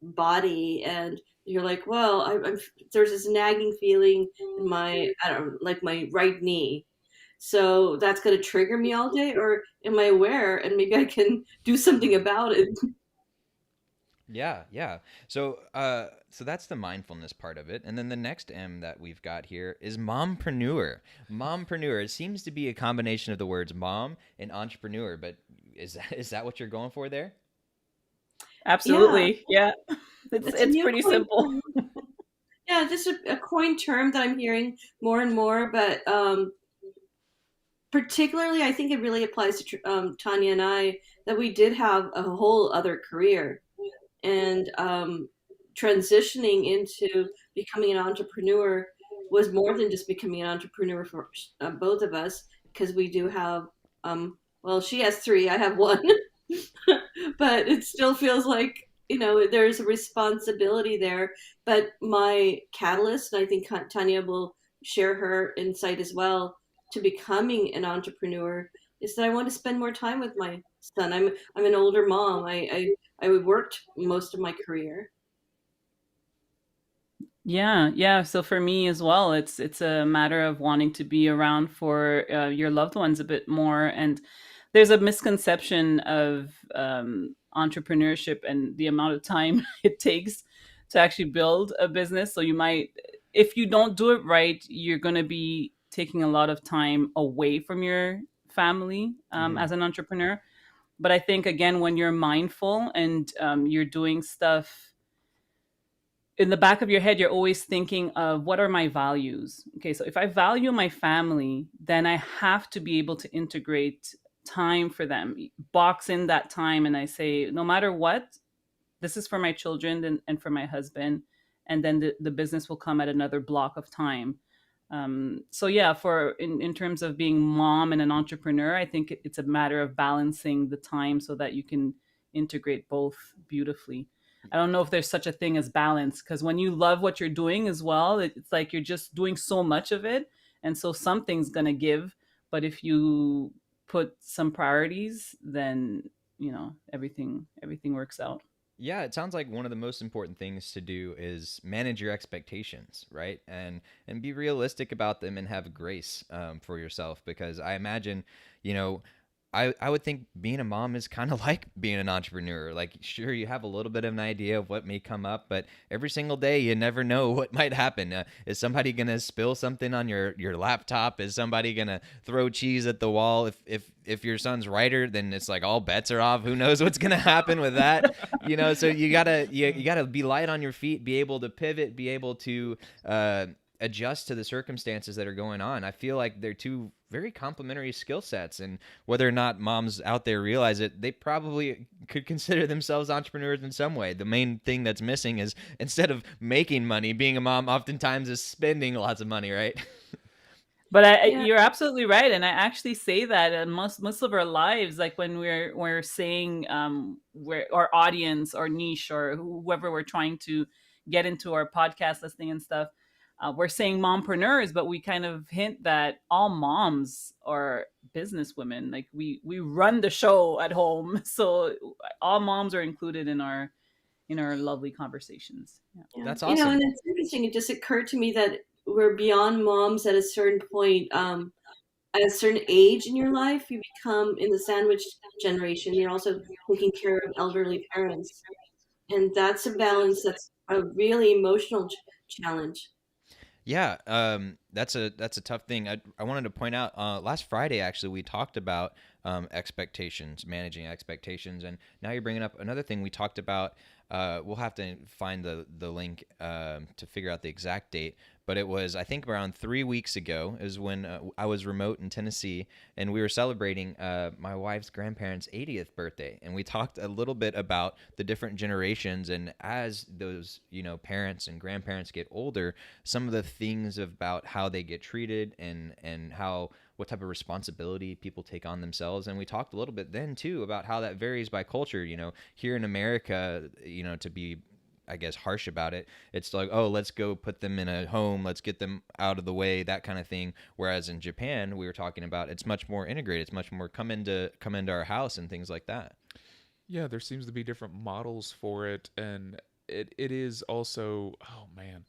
body, and you're like, well, there's this nagging feeling in my, I don't know, like my right knee. So that's going to trigger me all day, or am I aware and maybe I can do something about it? Yeah, yeah. So that's the mindfulness part of it. And then the next M that we've got here is mompreneur. Mompreneur. It seems to be a combination of the words mom and entrepreneur, but is that what you're going for there? Yeah, Absolutely. Yeah. It's it's a it's new pretty coin simple. term. Yeah, just a coin term that I'm hearing more and more, but particularly, I think it really applies to Tanya and I, that we did have a whole other career, and transitioning into becoming an entrepreneur was more than just becoming an entrepreneur for both of us, because we do have, well, she has three, I have one. But it still feels like, there's a responsibility there. But my catalyst, and I think Tanya will share her insight as well, to becoming an entrepreneur, is that I want to spend more time with my son. I'm an older mom. I worked most of my career. Yeah, yeah. So for me as well, it's a matter of wanting to be around for your loved ones a bit more. And there's a misconception of entrepreneurship and the amount of time it takes to actually build a business. So you might, if you don't do it right, you're going to be taking a lot of time away from your family Hmm. as an entrepreneur. But I think again, when you're mindful and you're doing stuff in the back of your head, you're always thinking of what are my values. Okay, so if I value my family, then I have to be able to integrate time for them, box in that time, and I say, no matter what, this is for my children and for my husband, and then the business will come at another block of time. So yeah, for in terms of being mom and an entrepreneur, I think it's a matter of balancing the time so that you can integrate both beautifully. I don't know if there's such a thing as balance, because when you love what you're doing as well, it's like you're just doing so much of it, and so something's gonna give. But if you put some priorities, then everything works out. Yeah, it sounds like one of the most important things to do is manage your expectations, right? And be realistic about them and have grace for yourself, because I imagine, you know, I would think being a mom is kind of like being an entrepreneur. Like, sure, you have a little bit of an idea of what may come up, but every single day you never know what might happen. Is somebody gonna spill something on your laptop? Is somebody gonna throw cheese at the wall? If your son's writer, then it's like all bets are off. Who knows what's gonna happen with that? So you gotta be light on your feet, be able to pivot, be able to adjust to the circumstances that are going on. I feel like they're two very complementary skill sets. And whether or not moms out there realize it, they probably could consider themselves entrepreneurs in some way. The main thing that's missing is, instead of making money, being a mom oftentimes is spending lots of money, right? But Yeah. you're absolutely right, and I actually say that in most of our lives, like when we're saying we're our audience or niche or whoever we're trying to get into our podcast listening and stuff, we're saying mompreneurs, but we kind of hint that all moms are business women. Like we run the show at home, so all moms are included in our lovely conversations. Yeah. Yeah. That's You know, awesome. and it's interesting. It just occurred to me that we're beyond moms at a certain point. At a certain age in your life, you become in the sandwich generation. You're also taking care of elderly parents, and that's a balance. That's a really emotional challenge. Yeah, that's a tough thing. I wanted to point out, last Friday actually we talked about expectations, managing expectations, and now you're bringing up another thing we talked about. We'll have to find the link to figure out the exact date, but it was, I think, around 3 weeks ago is when I was remote in Tennessee, and we were celebrating my wife's grandparents' 80th birthday, and we talked a little bit about the different generations, and as those parents and grandparents get older, some of the things about how they get treated and how what type of responsibility people take on themselves. And we talked a little bit then too about how that varies by culture. Here in America, to be, I guess, harsh about it, it's like, oh, let's go put them in a home, let's get them out of the way, that kind of thing. Whereas in Japan, we were talking about, it's much more integrated, it's much more come into our house and things like that. Yeah, there seems to be different models for it, and it is also, oh man,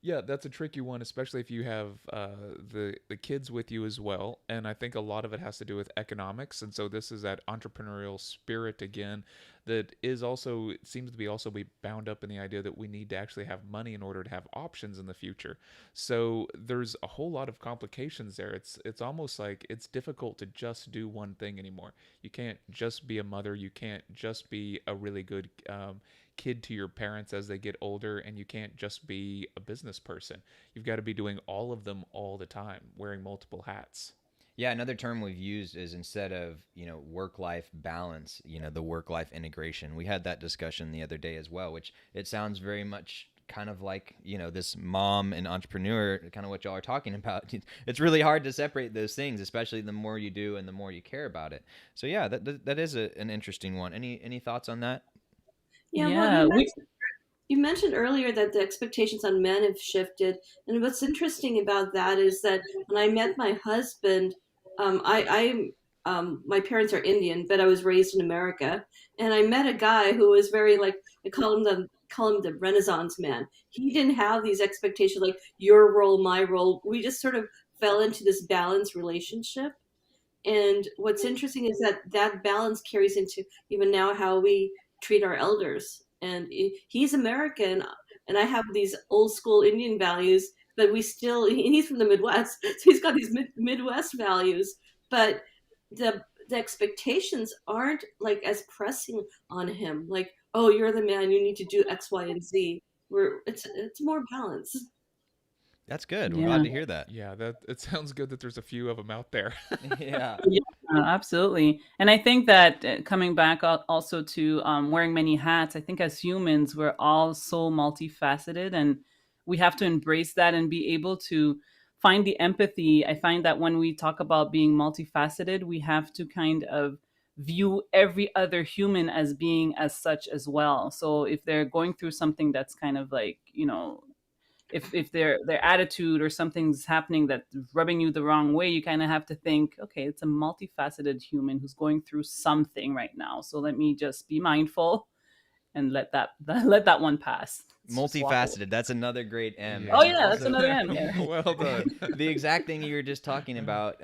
yeah, that's a tricky one, especially if you have the kids with you as well. And I think a lot of it has to do with economics, and so this is that entrepreneurial spirit again that is also, it seems to be also be bound up in the idea that we need to actually have money in order to have options in the future. So there's a whole lot of complications there. It's almost like it's difficult to just do one thing anymore. You can't just be a mother. You can't just be a really good kid to your parents as they get older, and you can't just be a business person. You've got to be doing all of them all the time, wearing multiple hats. Yeah, another term we've used is, instead of, work-life balance, the work-life integration. We had that discussion the other day as well, which it sounds very much kind of like, this mom and entrepreneur, kind of what y'all are talking about. It's really hard to separate those things, especially the more you do and the more you care about it. So yeah, that is an interesting one. Any thoughts on that? Yeah, well, Yeah, we you mentioned earlier that the expectations on men have shifted, and what's interesting about that is that when I met my husband, my parents are Indian, but I was raised in America, and I met a guy who was very like, I call him the Renaissance man. He didn't have these expectations like your role, my role. We just sort of fell into this balanced relationship. And what's interesting is that that balance carries into even now how we treat our elders. And he's American, and I have these old school Indian values, but we still, and he's from the Midwest, so he's got these Midwest values. But the expectations aren't like as pressing on him, like, oh, you're the man, you need to do X, Y, and Z. It's more balanced. That's good. We're yeah. glad to hear that. Yeah, that it sounds good that there's a few of them out there. Yeah. Yeah, absolutely. And I think that coming back also to wearing many hats, I think as humans, we're all so multifaceted, and we have to embrace that and be able to find the empathy. I find that when we talk about being multifaceted, we have to kind of view every other human as being as such as well. So if they're going through something that's kind of like, if their attitude or something's happening that's rubbing you the wrong way, you kind of have to think, okay, it's a multifaceted human who's going through something right now, so let me just be mindful and let that let that one pass. Let's just walk away. Multifaceted. That's another great M. Oh And yeah, that's also, another M. Yeah. Well done. the exact thing you were just talking about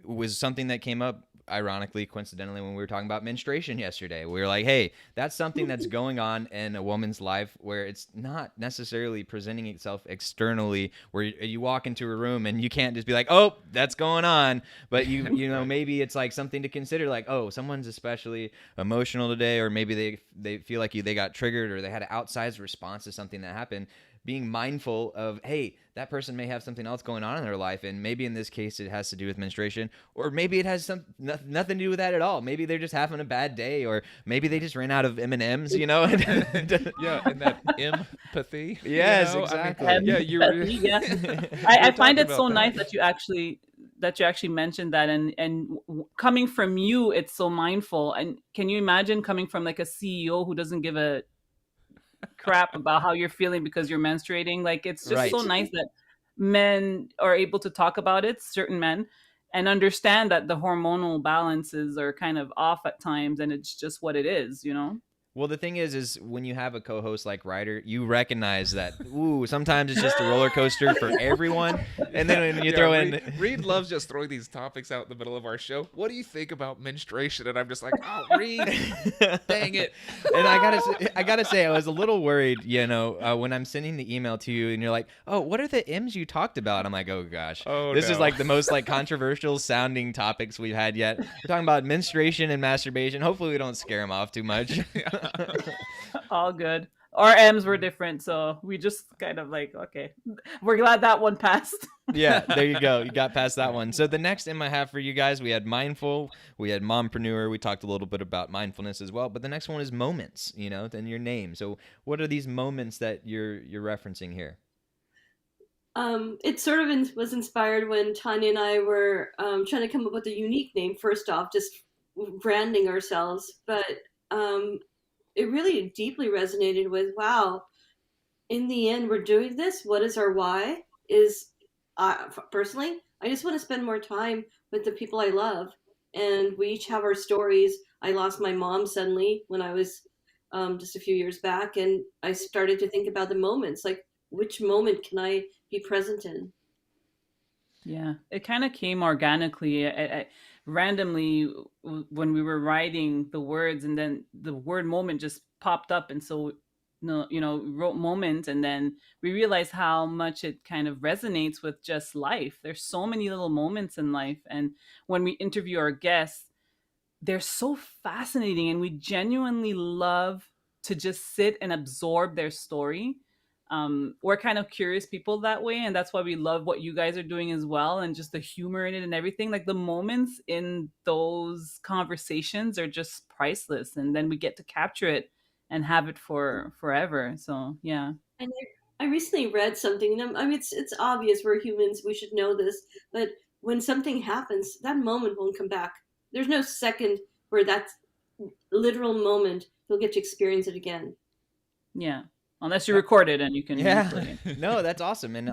was something that came up, ironically, coincidentally, when we were talking about menstruation yesterday. We were like, hey, that's something that's going on in a woman's life where it's not necessarily presenting itself externally, where you walk into a room and you can't just be like, oh, that's going on. But maybe it's like something to consider, like, oh, someone's especially emotional today, or maybe they feel like they got triggered, or they had an outsized response to something that happened. being mindful of, hey, that person may have something else going on in their life, and maybe in this case it has to do with menstruation, or maybe it has nothing to do with that at all. Maybe they're just having a bad day, or maybe they just ran out of M&Ms, you know. Yeah, and that empathy. Yes, you know? exactly. I mean, yeah, you're. Yeah. we're I find talking it so about nice that. that you actually mentioned that, and coming from you, it's so mindful. And can you imagine coming from like a CEO who doesn't give a crap about how you're feeling because you're menstruating? Like, it's just so Right. nice that men are able to talk about it, certain men, and understand that the hormonal balances are kind of off at times, and it's just what it is, you know. Well, the thing is when you have a co-host like Ryder, you recognize that, ooh, sometimes it's just a roller coaster for everyone. And then when you Yeah, throw Reed, in, Reed loves just throwing these topics out in the middle of our show. What do you think about menstruation? And I'm just like, oh, Reed, dang it. And I gotta say, I was a little worried, you know, when I'm sending the email to you, and you're like, "Oh, what are the M's you talked about?" I'm like, "Oh gosh, Oh, this is no. like the most like controversial sounding topics we've had yet." We're talking about menstruation and masturbation. Hopefully, we don't scare them off too much. All good. Our M's were different, so we just kind of like, okay, we're glad that one passed. Yeah, there you go. You got past that one. So the next M I have for you guys, we had mindful, we had mompreneur. We talked a little bit about mindfulness as well, but the next one is moments. You know, then your name. So what are these moments that you're referencing here? It sort of was inspired when Tanya and I were trying to come up with a unique name. First off, just branding ourselves, but it really deeply resonated with, wow, in the end, we're doing this. What is our why? Personally, I just want to spend more time with the people I love, and we each have our stories. I lost my mom suddenly when I was just a few years back, and I started to think about the moments, like which moment can I be present in? Yeah, it kind of came organically, randomly when we were writing the words, and then the word moment just popped up, and so no, wrote moment, and then we realized how much it kind of resonates with just life. There's so many little moments in life, and when we interview our guests, they're so fascinating, and we genuinely love to just sit and absorb their story. We're kind of curious people that way, and that's why we love what you guys are doing as well, and just the humor in it and everything. Like, the moments in those conversations are just priceless, and then we get to capture it and have it for forever. So yeah. And I recently read something, and I mean, it's obvious we're humans, we should know this, but when something happens, that moment won't come back. There's no second where that literal moment you'll get to experience it again. Yeah, unless you record it and you can Yeah, replay it. no, that's awesome. And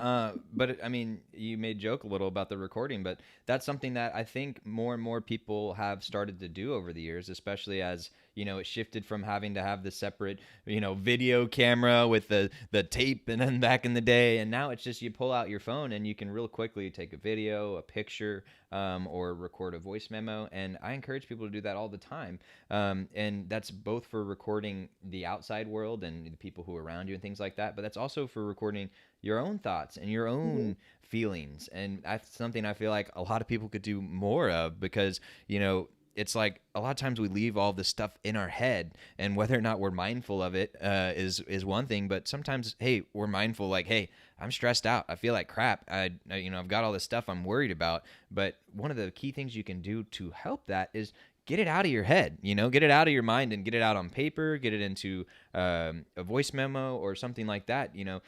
but I mean, you made joke a little about the recording, but that's something that I think more and more people have started to do over the years, especially as, you know, it shifted from having to have the separate, you know, video camera with the tape, and then back in the day, and now it's just you pull out your phone and you can real quickly take a video, a picture, or record a voice memo. And I encourage people to do that all the time. And that's both for recording the outside world and the people who are around you and things like that, but that's also for recording your own thoughts and your own feelings. And that's something I feel like a lot of people could do more of, because, you know, it's like a lot of times we leave all this stuff in our head, and whether or not we're mindful of it is one thing. But sometimes, hey, we're mindful, like, hey, I'm stressed out, I feel like crap, I've got all this stuff I'm worried about. But one of the key things you can do to help that is get it out of your head, you know, get it out of your mind and get it out on paper, get it into a voice memo or something like that. You know,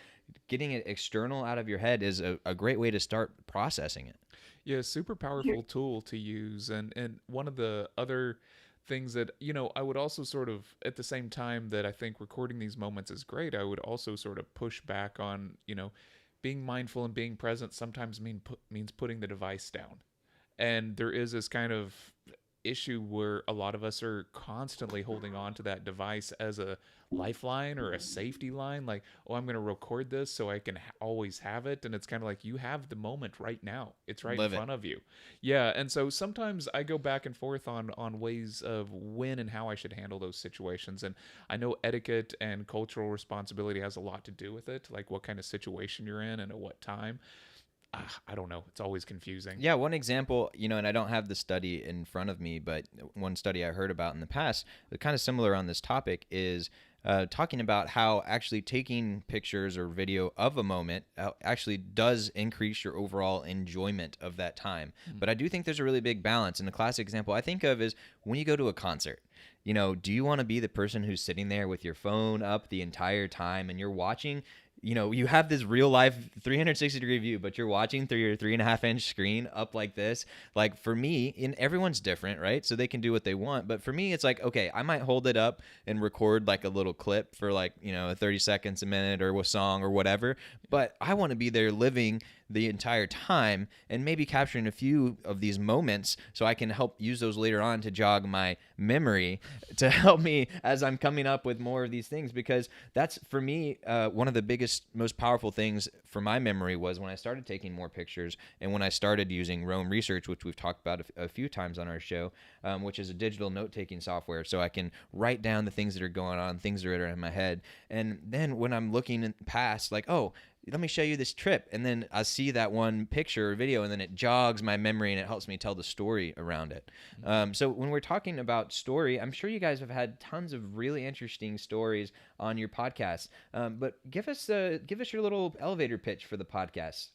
getting it external out of your head is a great way to start processing it. Yeah, super powerful tool to use. And one of the other things that, you know, I would also sort of, at the same time that I think recording these moments is great, I would also sort of push back on, you know, being mindful and being present sometimes means putting the device down. And there is this kind of issue where a lot of us are constantly holding on to that device as a lifeline or a safety line, like, oh, I'm going to record this so I can always have it. And it's kind of like, you have the moment right now, it's right Live in it. front of you. Yeah. And so sometimes I go back and forth on ways of when and how I should handle those situations. And I know etiquette and cultural responsibility has a lot to do with it, like what kind of situation you're in and at what time. I don't know. It's always confusing. Yeah, one example, you know, and I don't have the study in front of me, but one study I heard about in the past, kind of similar on this topic, is talking about how actually taking pictures or video of a moment actually does increase your overall enjoyment of that time. But I do think there's a really big balance. And the classic example I think of is when you go to a concert. Do you want to be the person who's sitting there with your phone up the entire time and you're watching? You have this real life 360-degree view, but you're watching through your 3.5-inch screen up like this. Like for me, and everyone's different, right? So they can do what they want. But for me, it's like, okay, I might hold it up and record like a little clip for 30 seconds, a minute, or a song or whatever. But I want to be there living the entire time and maybe capturing a few of these moments so I can help use those later on to jog my memory to help me as I'm coming up with more of these things, because that's for me one of the biggest, most powerful things for my memory was when I started taking more pictures and when I started using Roam Research, which we've talked about a few times on our show, which is a digital note-taking software, so I can write down the things that are going on, things that are in my head. And then when I'm looking past, like, oh, let me show you this trip, and then I see that one picture or video, and then it jogs my memory and it helps me tell the story around it. So when we're talking about story, I'm sure you guys have had tons of really interesting stories on your podcast. But give us your little elevator pitch for the podcast.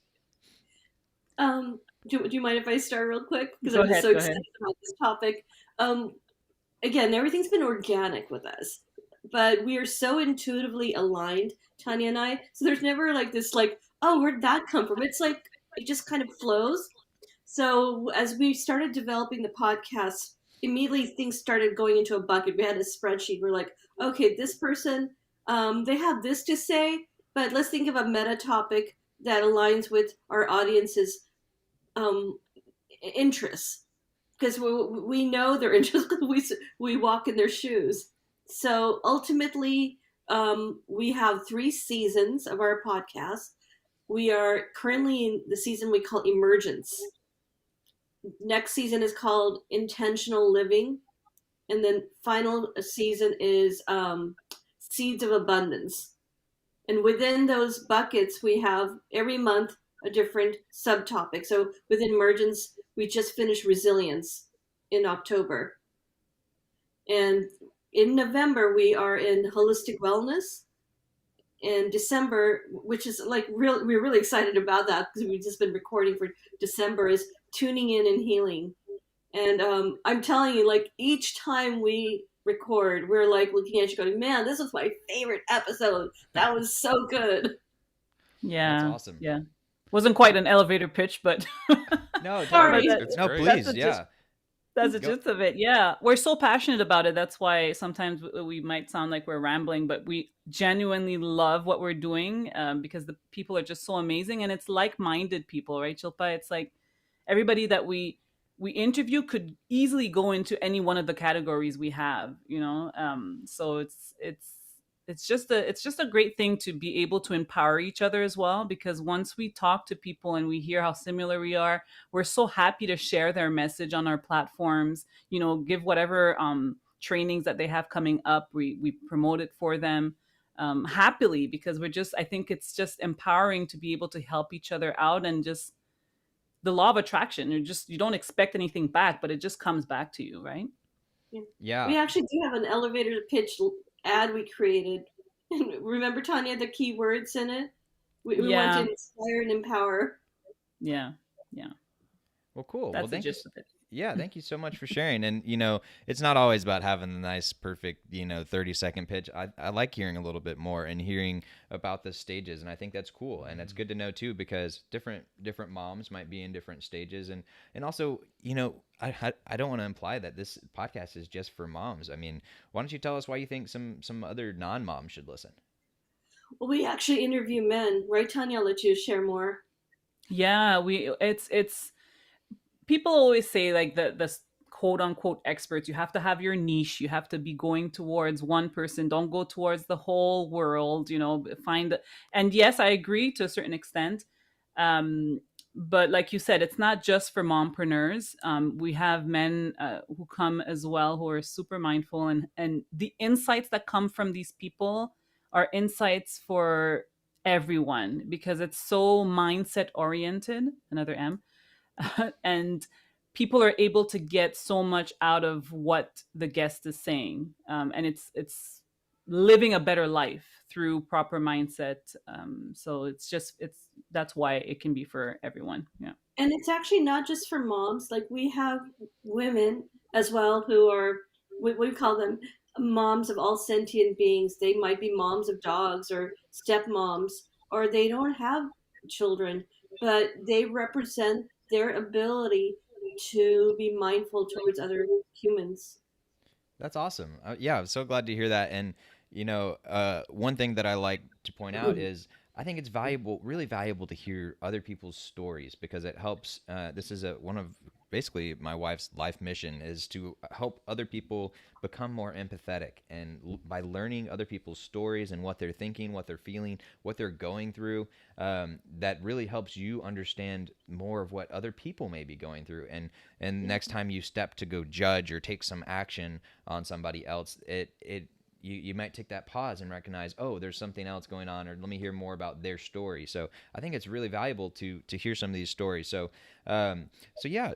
Do you mind if I start real quick? Because Go I'm just ahead, so go excited ahead. about this topic. Again, everything's been organic with us, but we are so intuitively aligned, Tanya and I. So there's never like this, like, oh, where'd that come from? It's like it just kind of flows. So as we started developing the podcast, immediately things started going into a bucket. We had a spreadsheet. We're like, okay, this person, they have this to say, but let's think of a meta topic that aligns with our audience's um, interests, because we know their interests because we walk in their shoes. So ultimately, we have 3 seasons of our podcast. We are currently in the season we call Emergence. Next season is called Intentional Living, and then final season is Seeds of Abundance. And within those buckets, we have every month a different subtopic. So within Emergence, we just finished Resilience in October. And in November, we are in Holistic Wellness. In December, which is like we're really excited about that because we've just been recording for December, is Tuning In and Healing. And I'm telling you, like each time we record, we're like looking at you going, man, this was my favorite episode. That was so good. Yeah. That's awesome. Yeah. Wasn't quite an elevator pitch, but No, Sorry. totally. It's No, great. please, That's yeah. that's the Go. gist of it. Yeah. We're so passionate about it. That's why sometimes we might sound like we're rambling, but we genuinely love what we're doing because the people are just so amazing. And it's like-minded people, right, Shilpa? It's like everybody that we interview could easily go into any one of the categories we have. So it's just a great thing to be able to empower each other as well, because once we talk to people and we hear how similar we are, we're so happy to share their message on our platforms, give whatever trainings that they have coming up, we promote it for them happily, because I think it's just empowering to be able to help each other out, and just the law of attraction, you don't expect anything back, but it just comes back to you, right? Yeah. We actually do have an elevator pitch ad we created. Remember, Tanya, the key words in it? We want to Yeah. inspire and empower. Yeah. Well, cool. That's Well, the thank you. gist of it. Yeah, thank you so much for sharing. And it's not always about having the nice, perfect, 30-second pitch. I like hearing a little bit more and hearing about the stages, and I think that's cool. And it's good to know too, because different moms might be in different stages, and also, I don't want to imply that this podcast is just for moms. I mean, why don't you tell us why you think some other non-moms should listen? Well, we actually interview men, right, Tanya? I'll let you share more. Yeah, it's people always say, like, the quote unquote experts, you have to have your niche, you have to be going towards one person, don't go towards the whole world, find. And yes, I agree to a certain extent, but like you said, it's not just for mompreneurs. We have men who come as well, who are super mindful, and the insights that come from these people are insights for everyone, because it's so mindset oriented, another M. And people are able to get so much out of what the guest is saying, and it's living a better life through proper mindset. So it's that's why it can be for everyone. Yeah. And it's actually not just for moms. Like we have women as well who are, we call them moms of all sentient beings. They might be moms of dogs or stepmoms, or they don't have children, but they represent their ability to be mindful towards other humans. That's awesome. Yeah, I'm so glad to hear that. And one thing that I like to point out is I think it's valuable, really valuable, to hear other people's stories because it helps. This is one of basically my wife's life mission is to help other people become more empathetic, and by learning other people's stories and what they're thinking, what they're feeling, what they're going through, that really helps you understand more of what other people may be going through. And next time you step to go judge or take some action on somebody else, you might take that pause and recognize, oh, there's something else going on, or let me hear more about their story. So I think it's really valuable to hear some of these stories. So yeah,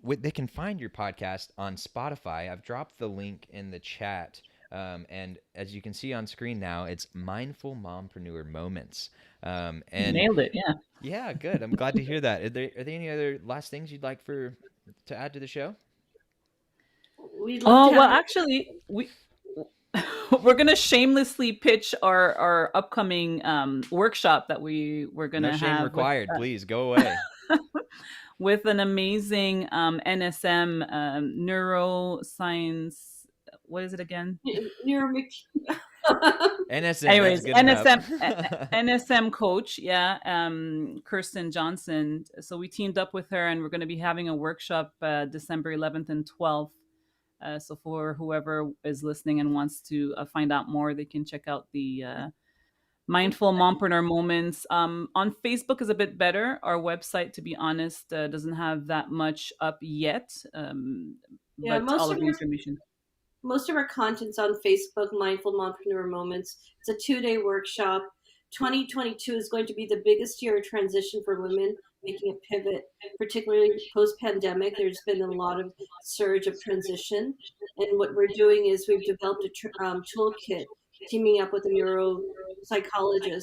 they can find your podcast on Spotify. I've dropped the link in the chat. And as you can see on screen now, it's Mindful Mompreneur Moments. And Nailed it. Yeah. yeah, good. I'm glad to hear that. Are there any other last things you'd like to add to the show? We'd love Oh to well, have actually, we're gonna shamelessly pitch our upcoming workshop that we're No gonna shame have required. Please go away. with an amazing NSM neuroscience. What is it again? neuromic. NSM. Anyways, That's good enough. NSM coach, yeah, Kirsten Johnson. So we teamed up with her, and we're going to be having a workshop December 11th and 12th. So for whoever is listening and wants to find out more, they can check out the Mindful Mompreneur Moments. On Facebook is a bit better. Our website, to be honest, doesn't have that much up yet, Yeah, but all of the information. most of our content's on Facebook, Mindful Mompreneur Moments. It's a 2-day workshop. 2022 is going to be the biggest year of transition for women making a pivot, particularly post-pandemic. There's been a lot of surge of transition. And what we're doing is we've developed a toolkit, teaming up with a neuropsychologist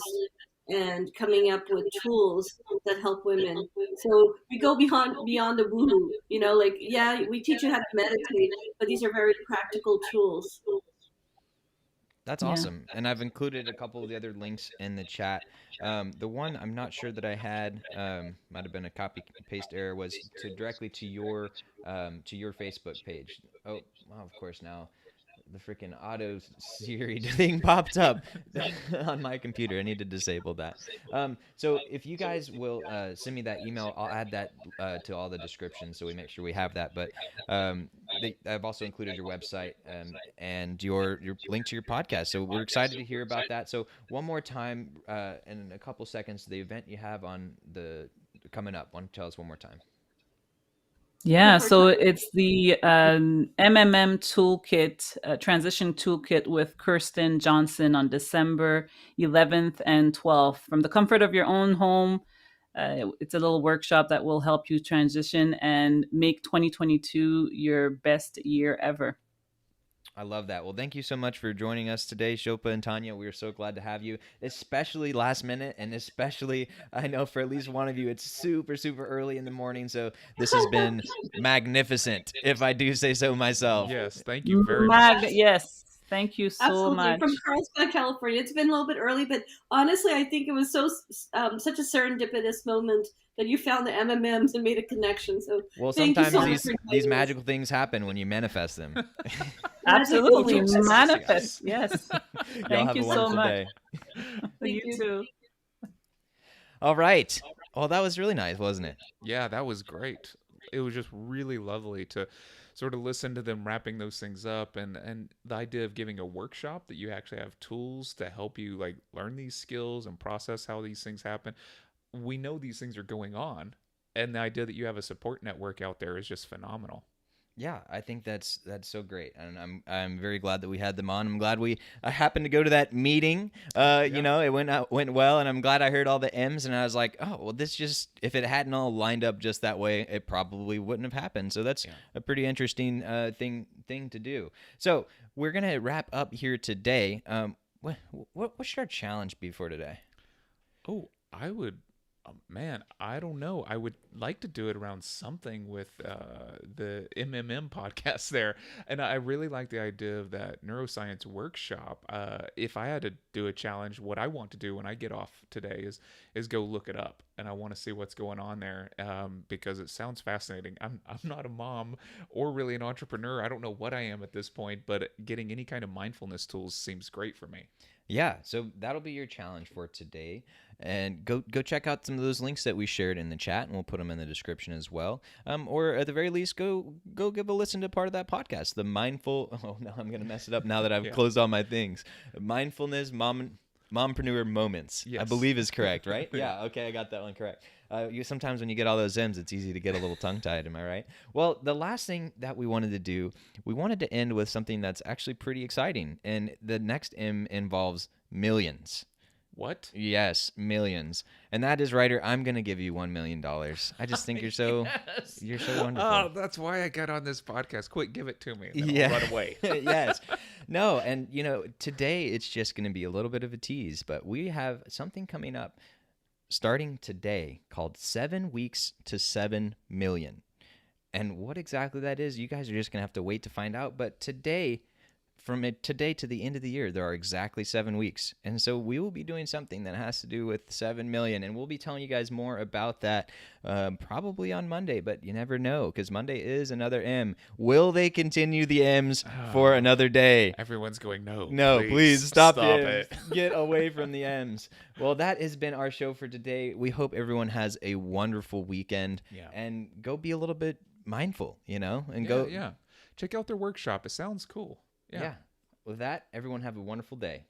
and coming up with tools that help women. So we go beyond the woohoo, like, yeah, we teach you how to meditate, but these are very practical tools. That's Yeah. awesome. And I've included a couple of the other links in the chat. The one I'm not sure that I had, might have been a copy paste error, was directly to your Facebook page. Oh, well, of course now the freaking auto Siri thing popped up on my computer. I need to disable that. So if you guys will send me that email, I'll add that to all the descriptions so we make sure we have that. But I've also included your website and your link to your podcast. So we're excited to hear about that. So one more time, in a couple seconds, the event you have on the coming up. Why don't you tell us one more time? Yeah, so it's the MMM Toolkit, Transition Toolkit with Kirsten Johnson on December 11th and 12th. From the comfort of your own home, it's a little workshop that will help you transition and make 2022 your best year ever. I love that. Well, thank you so much for joining us today, Shilpa and Tanya. We are so glad to have you, especially last minute, and especially, I know for at least one of you, it's super, super early in the morning. So this has been magnificent, if I do say so myself. Yes, thank you very much. Yes, thank you so Absolutely. much. From Carlsbad, California. It's been a little bit early, but honestly, I think it was such a serendipitous moment that you found the MMMs and made a connection. So Well, thank you sometimes so much for these inviting us. magical things happen when you manifest them. Absolutely. Magical choices. Manifest. Yes. Y'all Thank have you a so wonderful much. day. You you. too. All right. Well, that was really nice, wasn't it? Yeah, that was great. It was just really lovely to sort of listen to them wrapping those things up, and the idea of giving a workshop that you actually have tools to help you like learn these skills and process how these things happen. We know these things are going on, and the idea that you have a support network out there is just phenomenal. Yeah, I think that's so great, and I'm very glad that we had them on. I'm glad I happened to go to that meeting. You Yeah. know, it went well, and I'm glad I heard all the M's, and I was like, oh, well, this just if it hadn't all lined up just that way, it probably wouldn't have happened. So that's Yeah. a pretty interesting thing to do. So we're gonna wrap up here today. What should our challenge be for today? Oh, I would, man, I don't know. I would like to do it around something with the podcast there. And I really like the idea of that neuroscience workshop. If I had to do a challenge, what I want to do when I get off today is go look it up. And I want to see what's going on there because it sounds fascinating. I'm not a mom or really an entrepreneur. I don't know what I am at this point, but getting any kind of mindfulness tools seems great for me. Yeah, so that'll be your challenge for today, and go check out some of those links that we shared in the chat, and we'll put them in the description as well. Or at the very least, go give a listen to part of that podcast, the mindful. Oh no, I'm gonna mess it up now that I've Yeah. closed all my things. Mindfulness Mompreneur Moments, I Yes. believe is correct, right? Yeah, okay, I got that one correct. Sometimes when you get all those M's, it's easy to get a little tongue-tied, am I right? Well, the last thing that we wanted to do, we wanted to end with something that's actually pretty exciting, and the next M involves millions. What? Yes, millions. And that is, Ryder, I'm going to give you $1 million. I just think you're so Yes. you're so wonderful. Oh, that's why I got on this podcast. Quick, give it to me. And then Yeah. I'll run away. Yes. No, and today it's just going to be a little bit of a tease, but we have something coming up starting today called 7 Weeks to 7 Million. And what exactly that is, you guys are just going to have to wait to find out. But today, today to the end of the year, there are exactly 7 weeks. And so we will be doing something that has to do with 7 million. And we'll be telling you guys more about that probably on Monday. But you never know, because Monday is another M. Will they continue the M's for another day? Everyone's going, no. No, please stop the M's. it. Get away from the M's. Well, that has been our show for today. We hope everyone has a wonderful weekend. Yeah. And go be a little bit mindful, and Yeah, go. yeah. Check out their workshop. It sounds cool. Yeah. With that, everyone have a wonderful day.